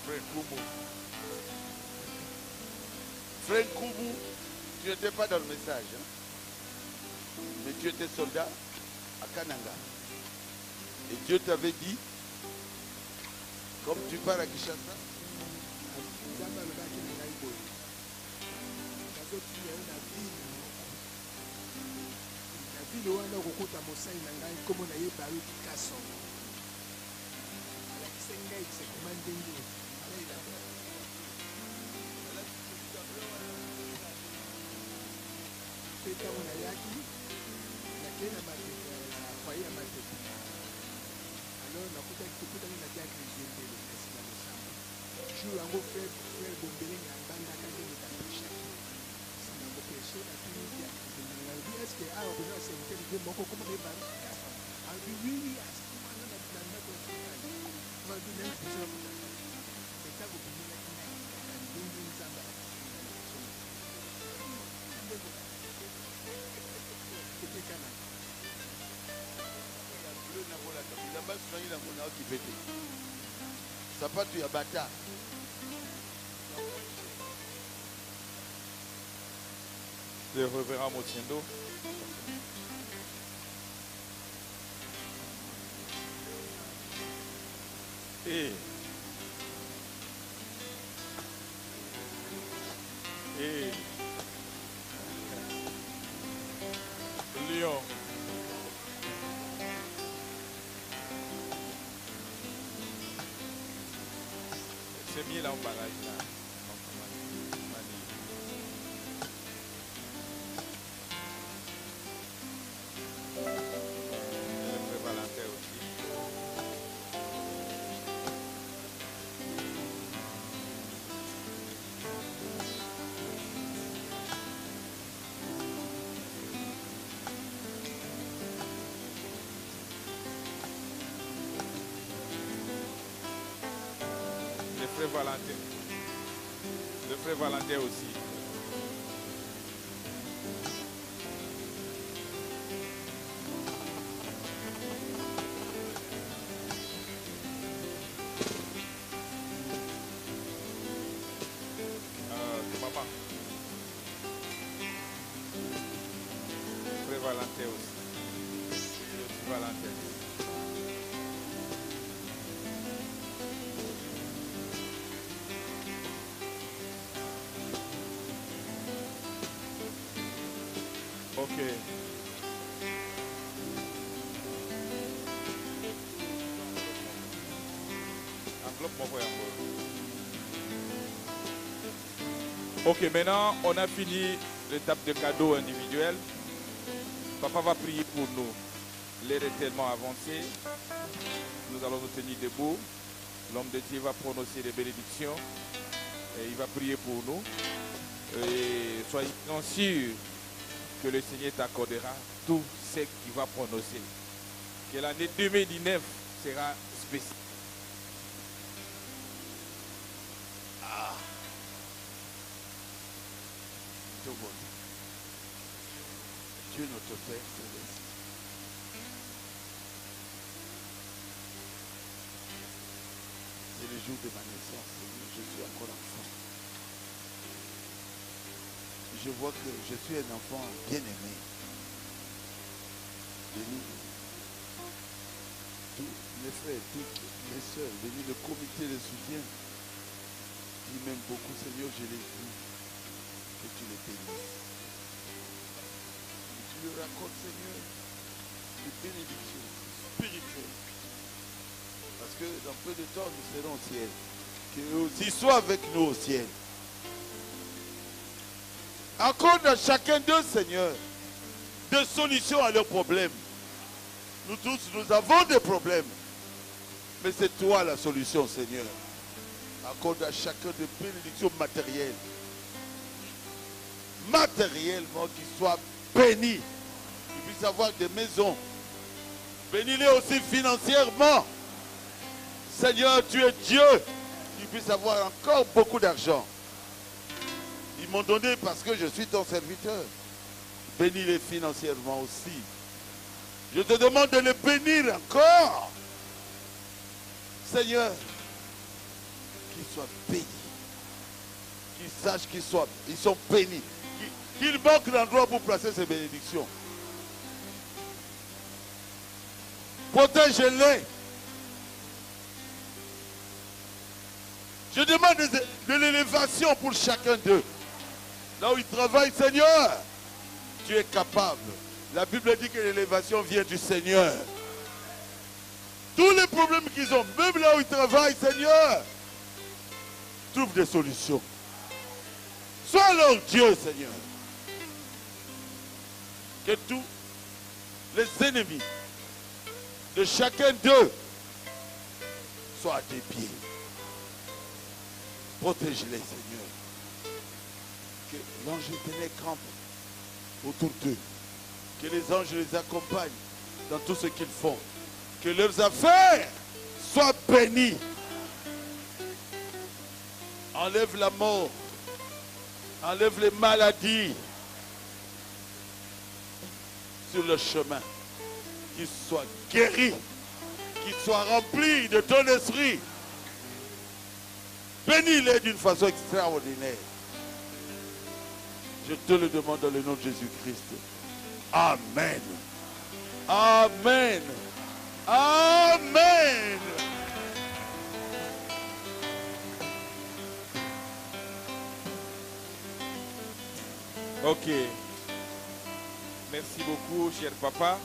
Frère Koumou. Frère Koumou, tu n'étais pas dans le message. Hein? Mais tu étais soldat à Kananga. Et Dieu t'avait dit, comme tu pars à Kinshasa, Sapatu ya bata. Le révérend Motiendo. Et Lyon. C'est mis là en barrage là. Le frère Valentin aussi. Le frère Valentin. Le frère Valentin aussi. Maman. Valentin aussi. Et aussi Valentin. Ok. Enveloppe, mon frère. Ok, maintenant on a fini l'étape de cadeaux individuels. Papa va prier pour nous. L'heure est tellement avancée. Nous allons nous tenir debout. L'homme de Dieu va prononcer des bénédictions. Et il va prier pour nous. Et soyez sûrs que le Seigneur t'accordera tout ce qu'il va prononcer. Que l'année 2019 sera spéciale. Dieu notre Père céleste. C'est le jour de ma naissance, Seigneur. Je suis encore enfant. Je vois que je suis un enfant bien aimé. Béni. Tous mes frères, toutes mes soeurs, béni le comité de soutien. Qui m'aime beaucoup, Seigneur, je l'ai vu. Que tu les bénisses. Que tu leur accordes, Seigneur, des bénédictions spirituelles. Parce que dans peu de temps, nous serons au ciel. Qu'eux aussi soient avec nous au ciel. Accorde à chacun d'eux, Seigneur, des solutions à leurs problèmes. Nous tous, nous avons des problèmes. Mais c'est toi la solution, Seigneur. Accorde à chacun des bénédictions matérielles. Matériellement, qu'ils soient bénis. Qu'ils puissent avoir des maisons. Bénis-les aussi financièrement. Seigneur, tu es Dieu. Qu'ils puissent avoir encore beaucoup d'argent. Ils m'ont donné parce que je suis ton serviteur. Bénis-les financièrement aussi. Je te demande de les bénir encore. Seigneur, qu'ils soient bénis. Qu'ils sachent qu'ils sont bénis. Qu'ils manquent d'endroit pour placer ces bénédictions. Protège-les. Je demande de l'élévation pour chacun d'eux. Là où ils travaillent, Seigneur, tu es capable. La Bible dit que l'élévation vient du Seigneur. Tous les problèmes qu'ils ont, même là où ils travaillent, Seigneur, trouve des solutions. Sois leur Dieu, Seigneur. Que tous les ennemis de chacun d'eux soient à tes pieds. Protège-les, Seigneur. Que l'ange éternel campe autour d'eux. Que les anges les accompagnent dans tout ce qu'ils font. Que leurs affaires soient bénies. Enlève la mort. Enlève les maladies sur le chemin. Qu'ils soient guéris. Qu'ils soient remplis de ton esprit. Bénis-les d'une façon extraordinaire. Je te le demande dans le nom de Jésus-Christ. Amen. Amen. Amen. Ok. Merci beaucoup, cher papa.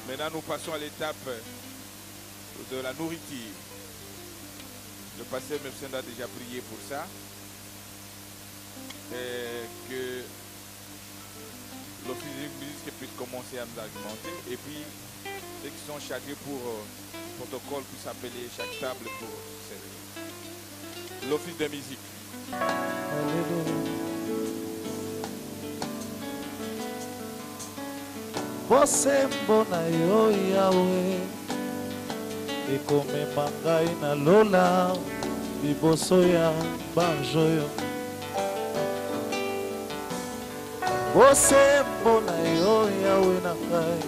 Maintenant, nous passons à l'étape de la nourriture. Le pasteur Mepsen a déjà prié pour ça. Et que l'office de musique puisse commencer à nous argumenter. Et puis, ceux qui sont chargés pour le protocole puissent appeler chaque table pour servir. L'office de musique. Você mbona yo Yahweh ekomema ngai na lola liboso ya banjoyo. Você mbona yo Yahweh na ngai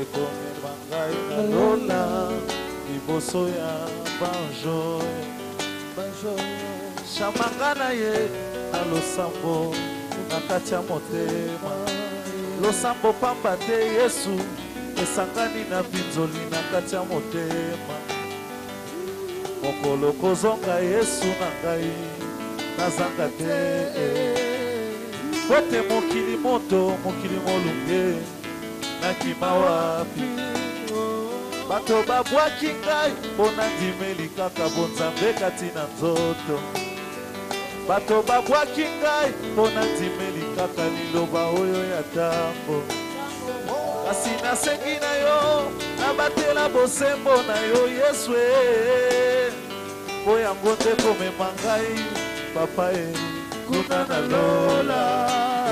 ekomema ngai na lola liboso ya banjoyo. Shamanga na ye na losambo na na kati ya motema. Losambo pamba te Yesu esangani na binzoli na kati ya motema. Mokolo kozonga Yesu na ngai nazanga te. Kote mokili moto mokili molunge nakima wapi. Bato babwaki ngai mpona ndimeli kaka bonzambe kati na nzoto. Bato babwaki ngai mpona ndimeli kaka liloba oyo ya ntango. Kasi nasengi na yo nabatela bosembo na yo Yesu po yango nde komema ngai papa kuna na lola.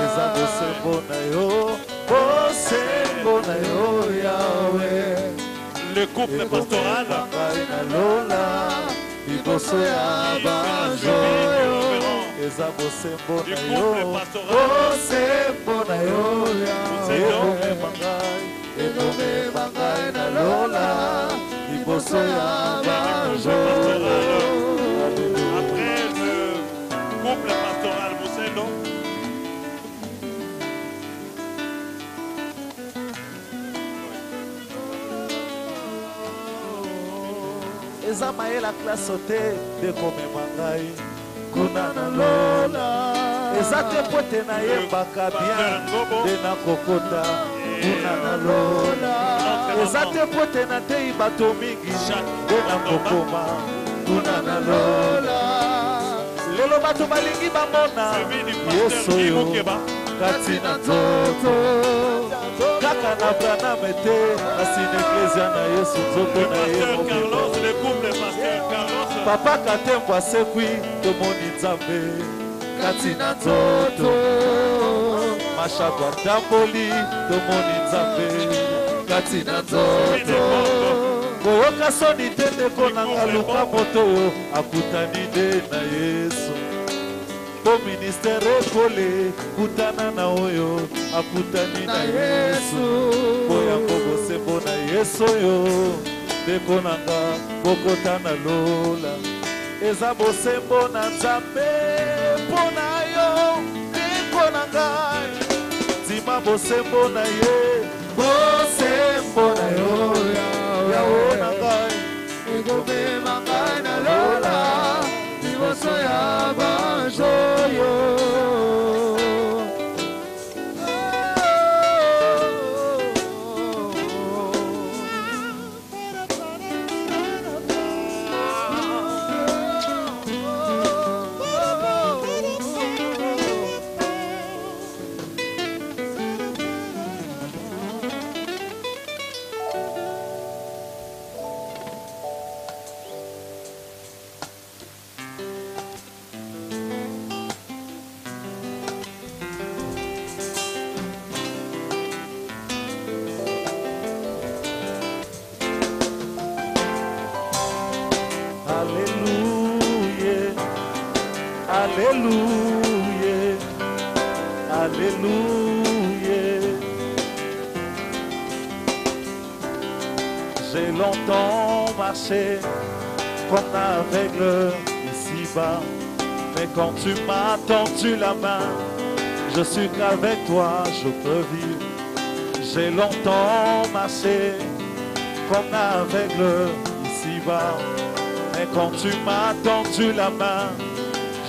Eza bosembo na yo bosembo na yo Yahweh. Le couple pastoral du couple pastoral Moselo. Eza maela classe te de komema ngai kuna na lola. Eza te pote na yembaka bien de na kokota kuna na lola. Eza te pote na tei bato mingi de na kokoma kuna na lola. Lelo bato balingi bamona Yesu yo kati na nzoto. Kaka na Branham te asine eklezia na Yesu nzoko na ye mobimba. Papa katembo asekwi tomoni nzambe kati na nzoto. Mashako atamboli tomoni nzambe kati na nzoto. Koyoka soni te ndeko nanga luka moto oyo akutani nde na Yesu. Po ministere ekole kutana na oyo akutani na Yesu. Po yango bosembo na Yesu oyo ndeko nanga bokota na lola. Eza bosembo na Nzambe mpo na yo ndeko na ngai. Nzima bosembo na ye bosembo na yo Yawe na ngai. Ekomema ngai na lola liboso ya banjoyo. Alléluia, Alléluia. J'ai longtemps marché comme un aveugle ici-bas, mais quand tu m'as tendu la main, je suis qu'avec toi je peux vivre. J'ai longtemps marché comme un aveugle ici-bas, mais quand tu m'as tendu la main,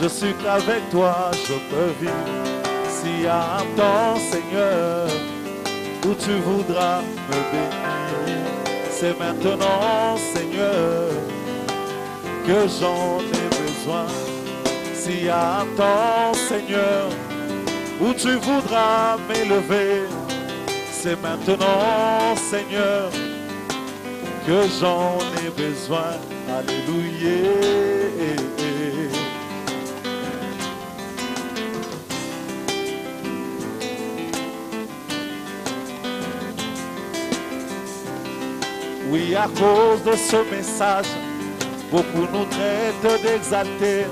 je suis qu'avec toi je peux vivre. S'il y a un temps, Seigneur, où tu voudras me bénir, c'est maintenant, Seigneur, que j'en ai besoin. S'il y a un temps, Seigneur, où tu voudras m'élever, c'est maintenant, Seigneur, que j'en ai besoin. Alléluia. Oui, à cause de ce message, beaucoup nous traitent d'exalter.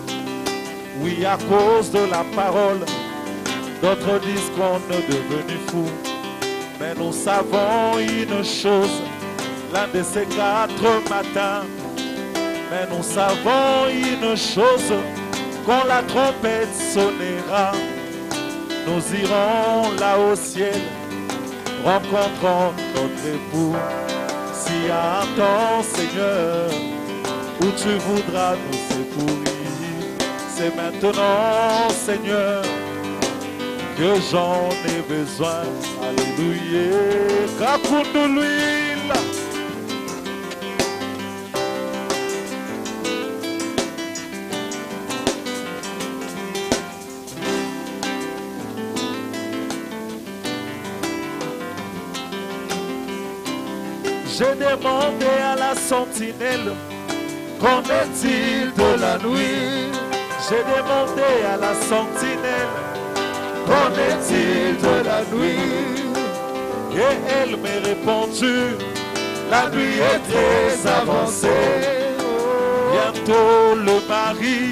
Oui, à cause de la parole, d'autres disent qu'on est devenu fou. Mais nous savons une chose, l'un de ces 4 matins. Mais nous savons une chose, quand la trompette sonnera, nous irons là au ciel, rencontrons notre époux. S'il y a un temps, Seigneur, où tu voudras nous secourir, c'est maintenant, Seigneur, que j'en ai besoin. Alléluia. Kakundu l'huile. J'ai demandé à la sentinelle, qu'en est-il de la nuit? J'ai demandé à la sentinelle, qu'en est-il de la nuit? Et elle m'a répondu, la nuit est très avancée. Bientôt le mari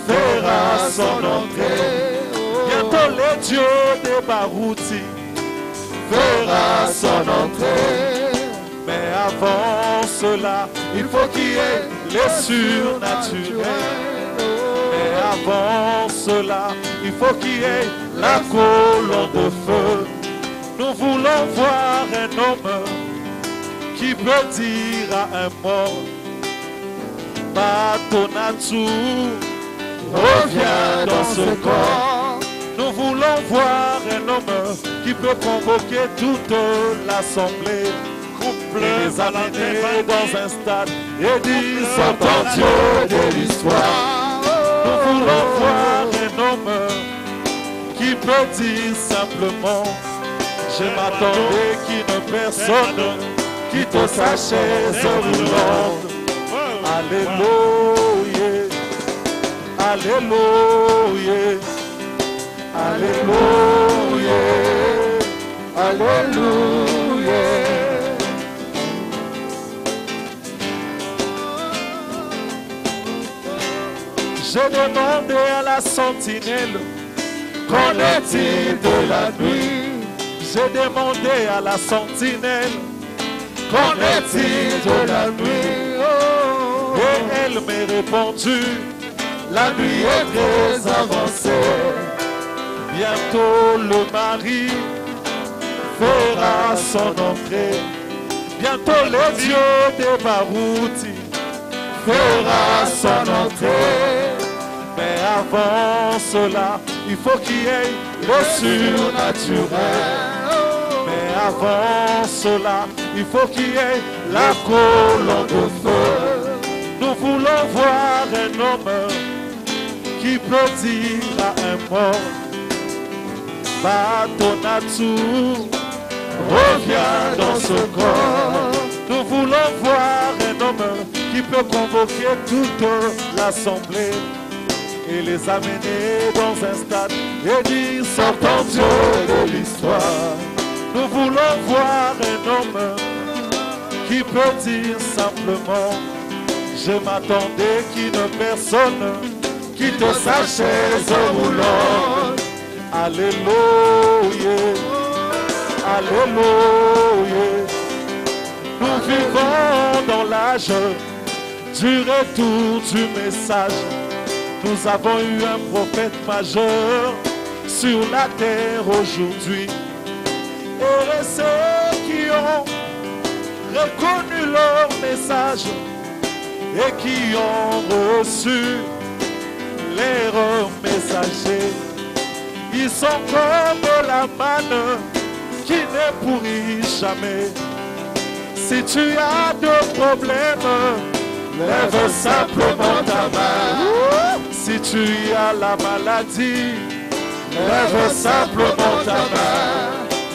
fera son entrée. Bientôt les dieux des Barouti fera son entrée. Mais avant cela, il faut qu'il y ait les surnaturels. Mais avant cela, il faut qu'il y ait la colonne de feu. Nous voulons voir un homme qui peut dire à un mort, Batonatu, reviens dans ce corps. Nous voulons voir un homme qui peut convoquer toute l'assemblée, et les amener dans un stade et dire, sortant Dieu de l'histoire. Nous voulons voir un homme qui peut dire simplement, je m'attendais qu'une personne quitte sa chaise roulante. Alléluia, alléluia, alléluia, alléluia. J'ai demandé à la sentinelle, qu'en est-il de la nuit? J'ai demandé à la sentinelle, qu'en est-il de la nuit? Et elle m'a répondu, la nuit est très avancée. Bientôt le mari fera son entrée. Bientôt les dieux des Barouti fera son entrée. Mais avant cela, il faut qu'il y ait le surnaturel. Mais avant cela, il faut qu'il y ait la colonne de feu. Nous voulons voir un homme qui peut dire à un mort, Batonatu, reviens dans ce corps. Nous voulons voir un homme qui peut convoquer toute l'assemblée et les amener dans un stade et dire, sortant Dieu de l'histoire. Nous voulons voir un homme qui peut dire simplement, je m'attendais qu'une personne quitte sa chaise roulante. Alléluia, alléluia. Nous vivons dans l'âge du retour du message. Nous avons eu un prophète majeur sur la terre aujourd'hui. Et ceux qui ont reconnu leur message et qui ont reçu leur messager, ils sont comme la manne qui ne pourrit jamais. Si tu as de problèmes, lève simplement ta main. Si tu as la maladie, lève simplement ta main.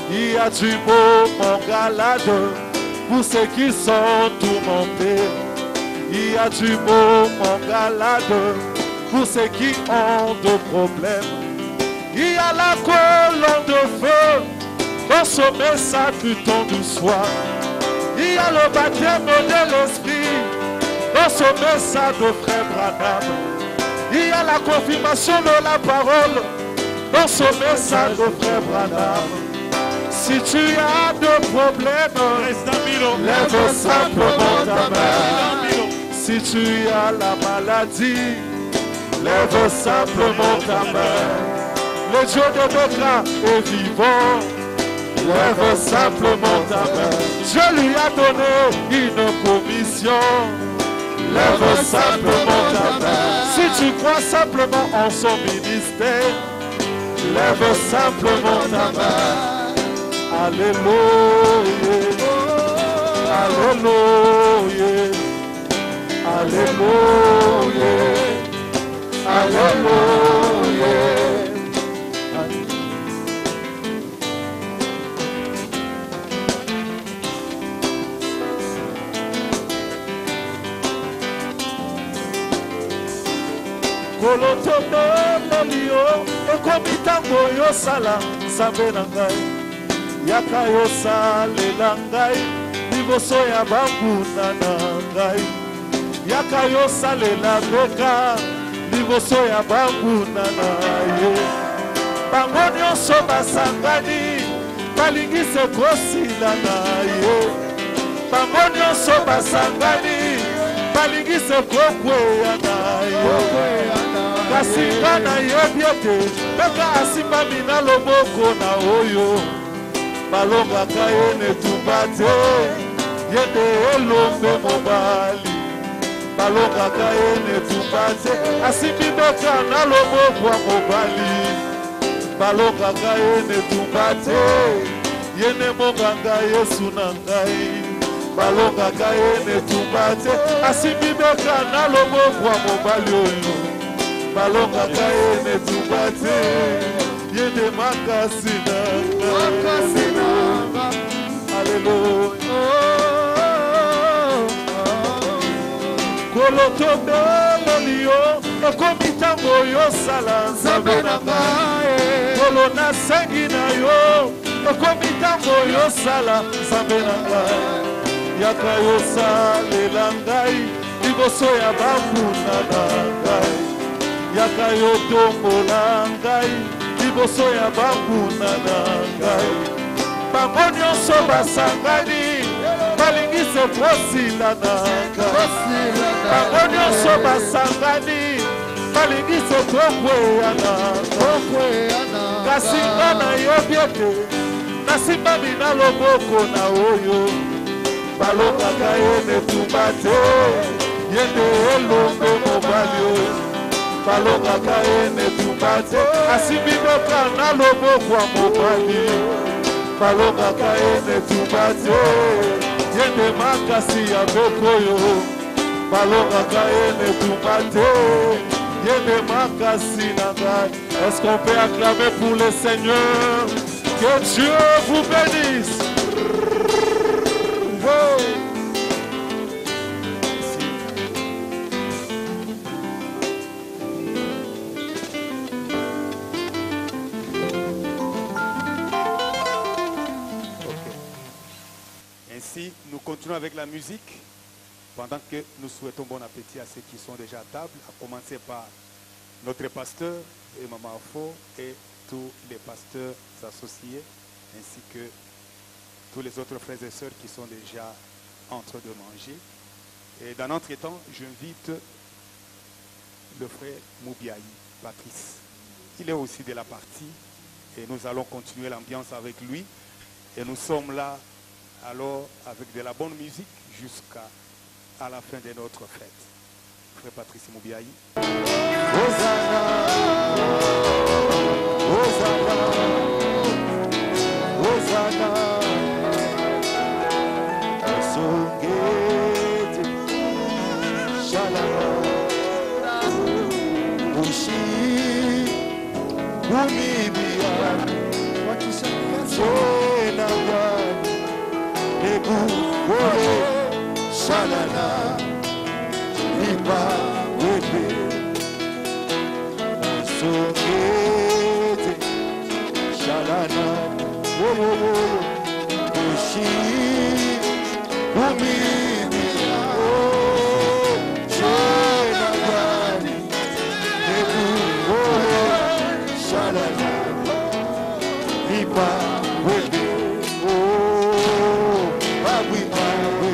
Il y a du beau galade pour ceux qui sont tourmentés. Il y a du beau galade pour ceux qui ont de problèmes. Il y a la colonne de feu dans ce message du temps du soir. Il y a le baptême de l'esprit dans ce message de frère Branham. Il y a la confirmation de la parole dans ce message de frère Branham. Si tu as de problèmes, lève simplement ta main. Si tu as la maladie, lève simplement ta main. Le Dieu de Béka est vivant. Lève simplement ta main. Je lui ai donné une commission. Lève simplement ta main. Si tu crois simplement en son ministère, lève simplement ta main. Alléluia. Alléluia. Alléluia. Alléluia. Kolotomelelio ekomitango yosala nzambe na ngai yaka yosalela ngai liboso ya bambuna na ngai yaka yosalela Beka liboso ya bambuna na ye bango nyonso basangani balingise kosila na ye bango nyonso basangani balingise kokweya na ye kasi nga nayebi ete Beka asimbami na loboko na oyo balongaka ye netumba te ye nde elombe mobali balongaka ye netumba te asimbi Beka na loboko ya mobali balongaka ye netumba te ye nde monganga Yesu na ngai balongaka ye netumba te asimbi Beka na loboko ya mobali oyo balongaka ye netumba te ye nde makasi na ngai. Alléluia. Kolotomeleli yo ekomi ntango yosala nzambe na ngai kolo nasengi na yo ekomi ntango yosala nzambe na ngai yaka yosalela ngai liboso ya bambuna na ngai yaka yotombola ngai liboso ya bambuna na ngai bango nyonso basangani balingise kosila na ngai bango nyonso basangani balingise kokweya na ngai kasi nga nayebi ete nasimbami na loboko na oyo balongaka ye netumba te ye nde elombe mobali oyo balongaka ye netumba te asimbi Beka na loboko ya mobali balongaka ye netumba te ye nde makasi ya Beka oyo balongaka ye netumba te ye nde makasi na ngai. Est-ce qu'on peut acclamer pour le Seigneur? Que Dieu vous bénisse. Ainsi, nous continuons avec la musique pendant que nous souhaitons bon appétit à ceux qui sont déjà à table, à commencer par notre pasteur et Maman Afo et tous les pasteurs associés, ainsi que tous les autres frères et sœurs qui sont déjà en train de manger. Et dans notre temps, j'invite le frère Moubiaï, Patrice. Il est aussi de la partie et nous allons continuer l'ambiance avec lui. Et nous sommes là alors avec de la bonne musique jusqu'à la fin de notre fête. Frère Patrice Moubiaï. Hosanna, Hosanna, Hosanna, Songete, Shalala, Ushi, Unibia, Sonanga, Egu, Shalala, Iba, Wepe. Songete, Shalana, Ushi, Umini, Shalana, Nebu, Shalana, Iba, Webe, Babi, Babi,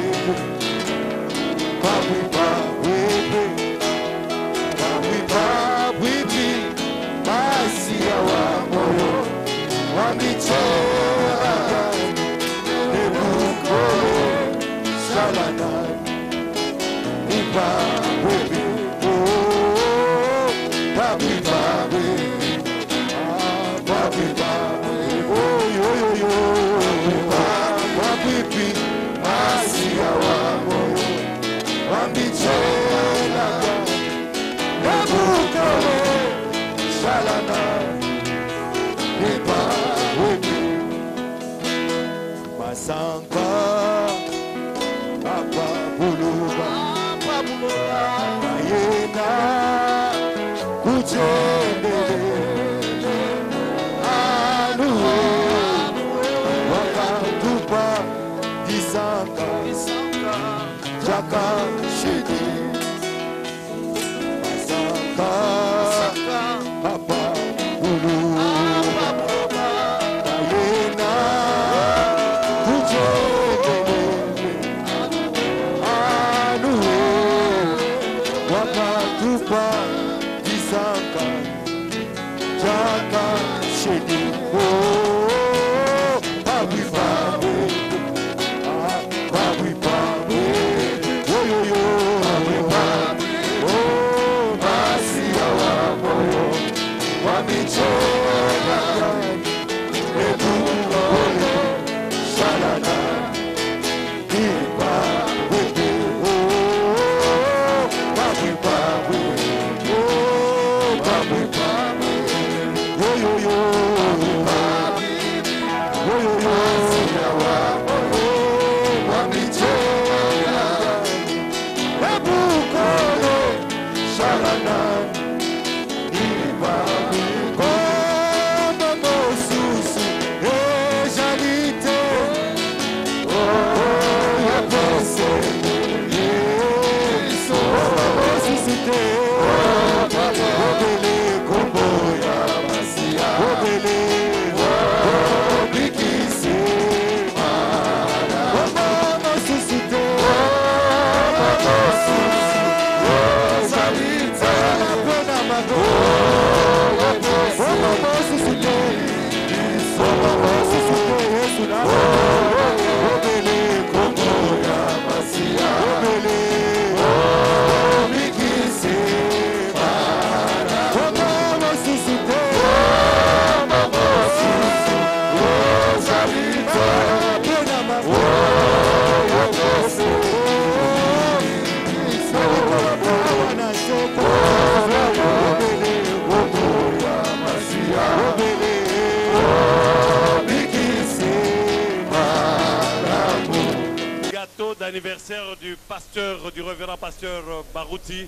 Anniversaire du pasteur, du révérend pasteur Barouti.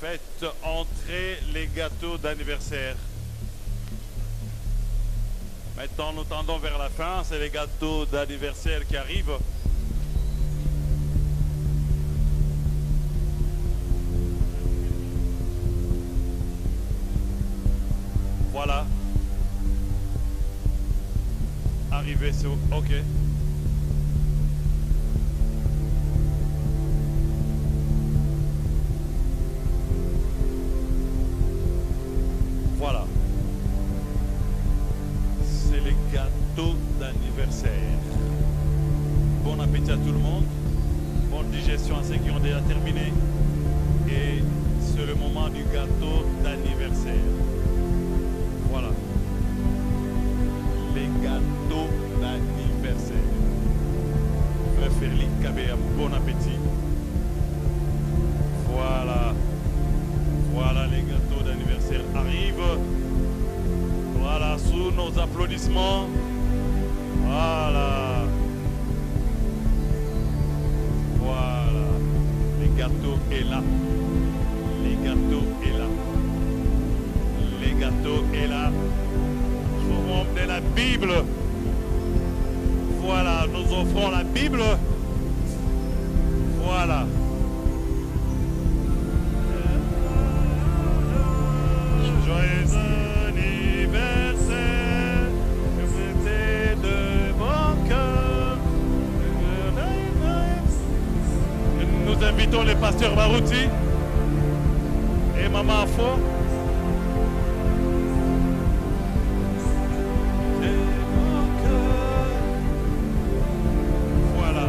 Faites entrer les gâteaux d'anniversaire. Maintenant, nous tendons vers la fin. C'est les gâteaux d'anniversaire qui arrivent. Voilà. Arrivé sur... OK. Voilà. C'est les gâteaux d'anniversaire. Bon appétit à tout le monde. Bonne digestion à ceux qui ont déjà terminé. Et c'est le moment du gâteau d'anniversaire. Voilà. Les gâteaux d'anniversaire. Frère Ferli Kabea, bon appétit. Voilà. Voilà, les gâteaux d'anniversaire arrivent. Voilà, sous nos applaudissements. Voilà. Voilà. Les gâteaux est là. Les gâteaux est là. Les gâteaux est là. Sous forme de la Bible. Voilà, nous offrons la Bible. Voilà. Joyeux anniversaire, fêtez de bon cœur. Nous invitons les pasteurs Barouti et Maman Afo. Voilà.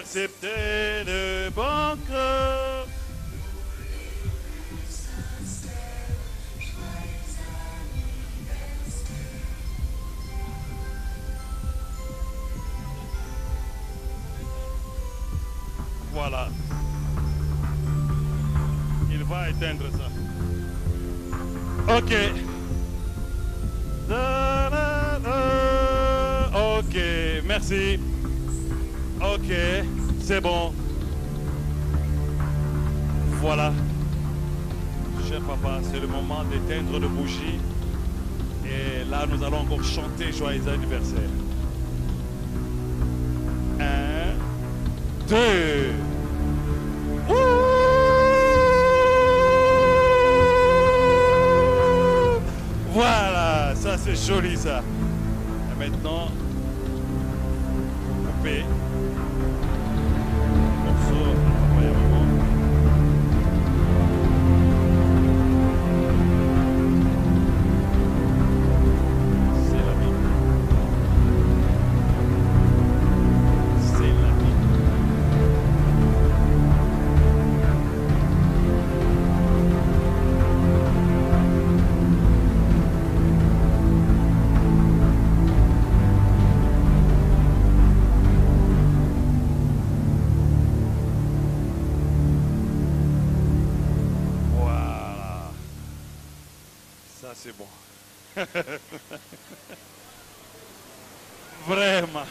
accepter de bon cœur. Voilà. Il va éteindre ça. Ok. Ok, merci. Ok, c'est bon. Voilà. Cher papa, c'est le moment d'éteindre le bougie. Et là, nous allons encore chanter Joyeux anniversaire. 1, 2. Voilà, ça c'est joli ça. Et maintenant, coupez. Morceau à papa et à maman. C'est la vie. C'est la vie. Voilà. Ça c'est bon. Vraiment.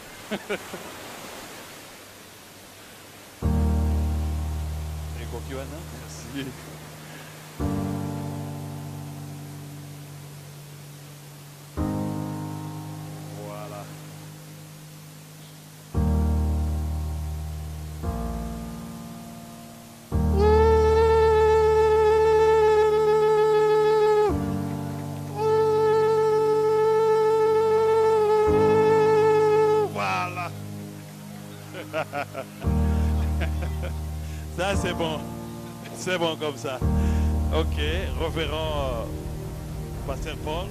Et Kokiwana, merci. Voilà. Voilà. Ça c'est bon. C'est bon comme ça. Ok, reverrons Pasteur Paul.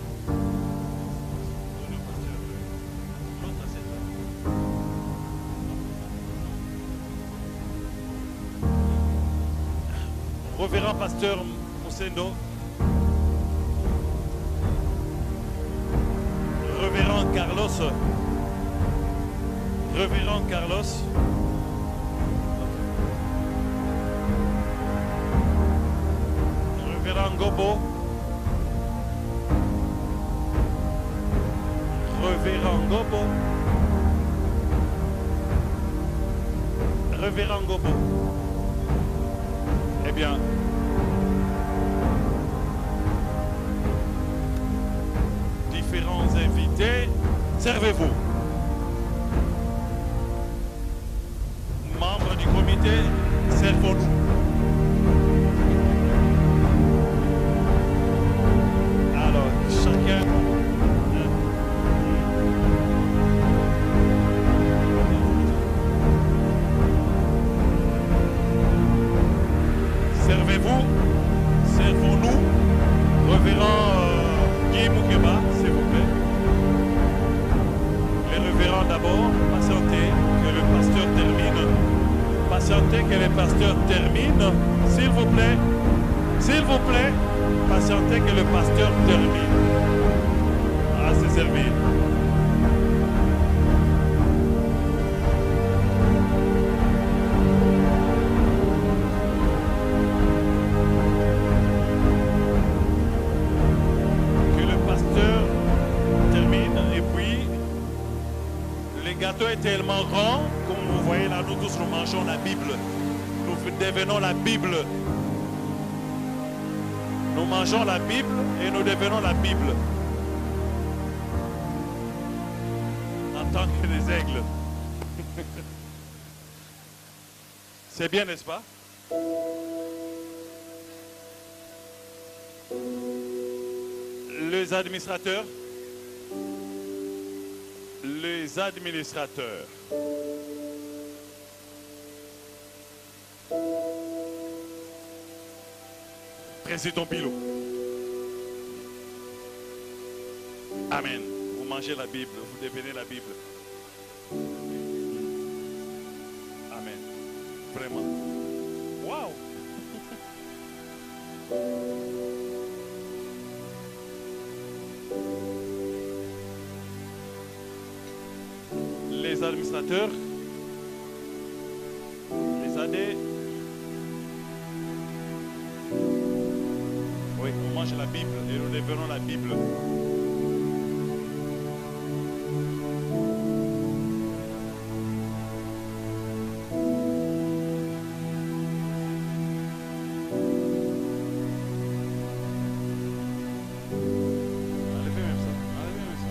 Reverrons Pasteur Moussendo. Reverrons Carlos. Reverrons Carlos. Reverrons Gobo. Reverrons Gobo. Reverrons Gobo. Eh bien, différents invités, servez-vous. Membres du comité, servons-nous. Alors, chacun. Servez-vous, servons-nous. Révérend Guy Moukeba, s'il vous plaît. Les révérends d'abord, patientez que le pasteur termine. Patientez que le pasteur termine, s'il vous plaît. S'il vous plaît, patientez que le pasteur termine. Ah, c'est servi. Que le pasteur termine et puis le gâteau est tellement grand, comme vous voyez là, nous tous nous mangeons la Bible. Nous devenons la Bible. Nous mangeons la Bible et nous devenons la Bible. En tant que des aigles. C'est bien, n'est-ce pas? Les administrateurs. Les administrateurs. Président Pilot. Amen. Vous mangez la Bible, vous devenez la Bible. Amen. Vraiment. Waouh! Les administrateurs, les AD. Oui, on mange la Bible et nous révérons la Bible. Enlevez même ça. Enlevez même ça.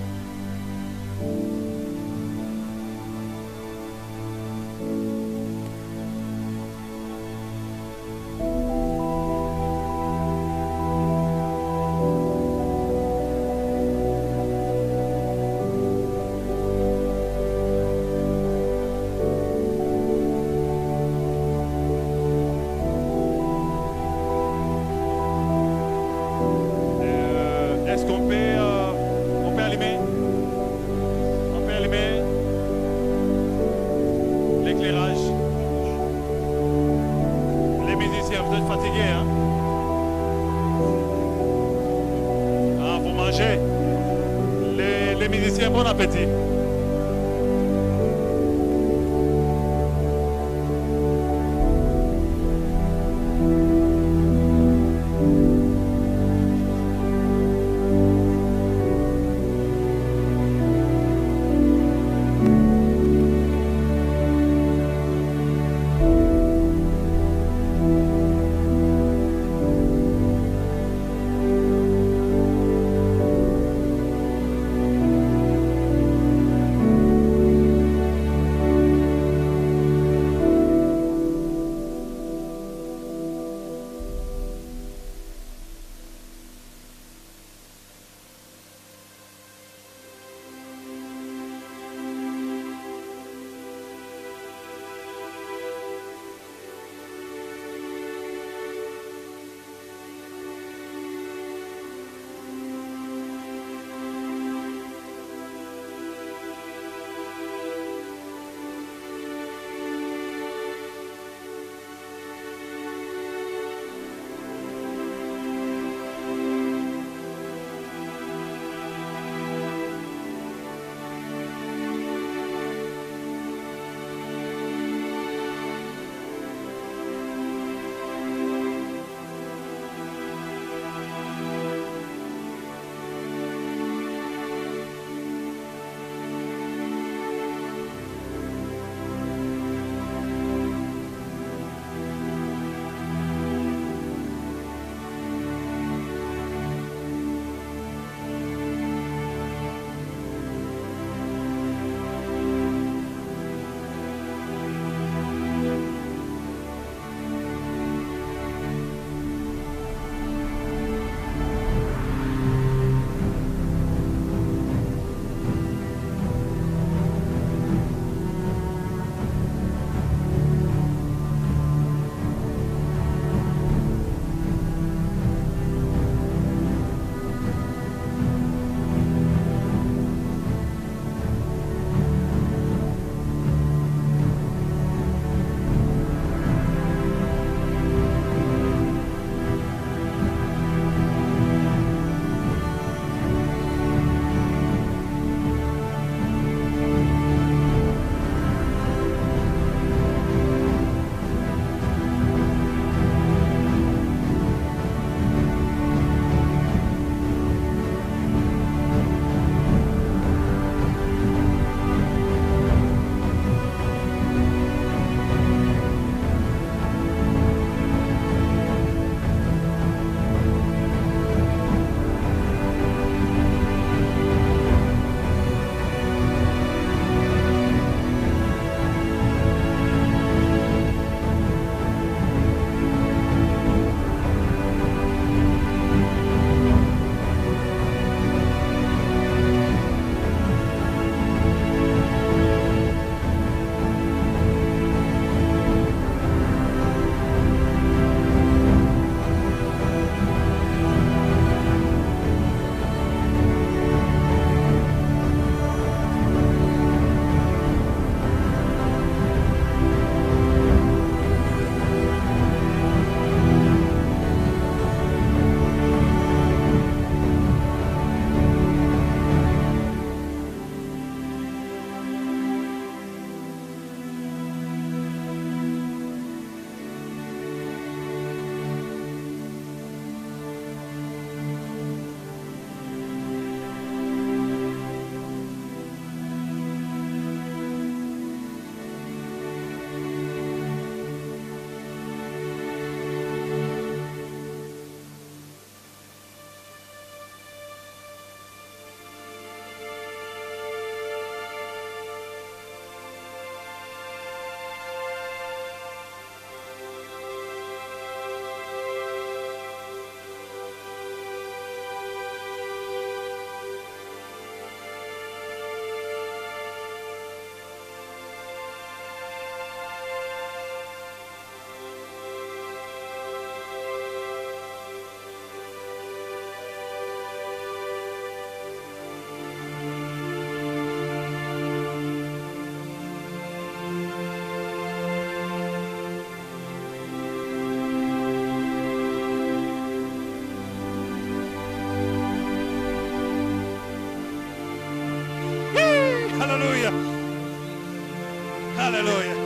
Est-ce qu'on peut allumer? On peut allumer l'éclairage. Les musiciens, vous êtes fatigués, hein? Ah, vous mangez. Les musiciens, bon appétit. Alléluia.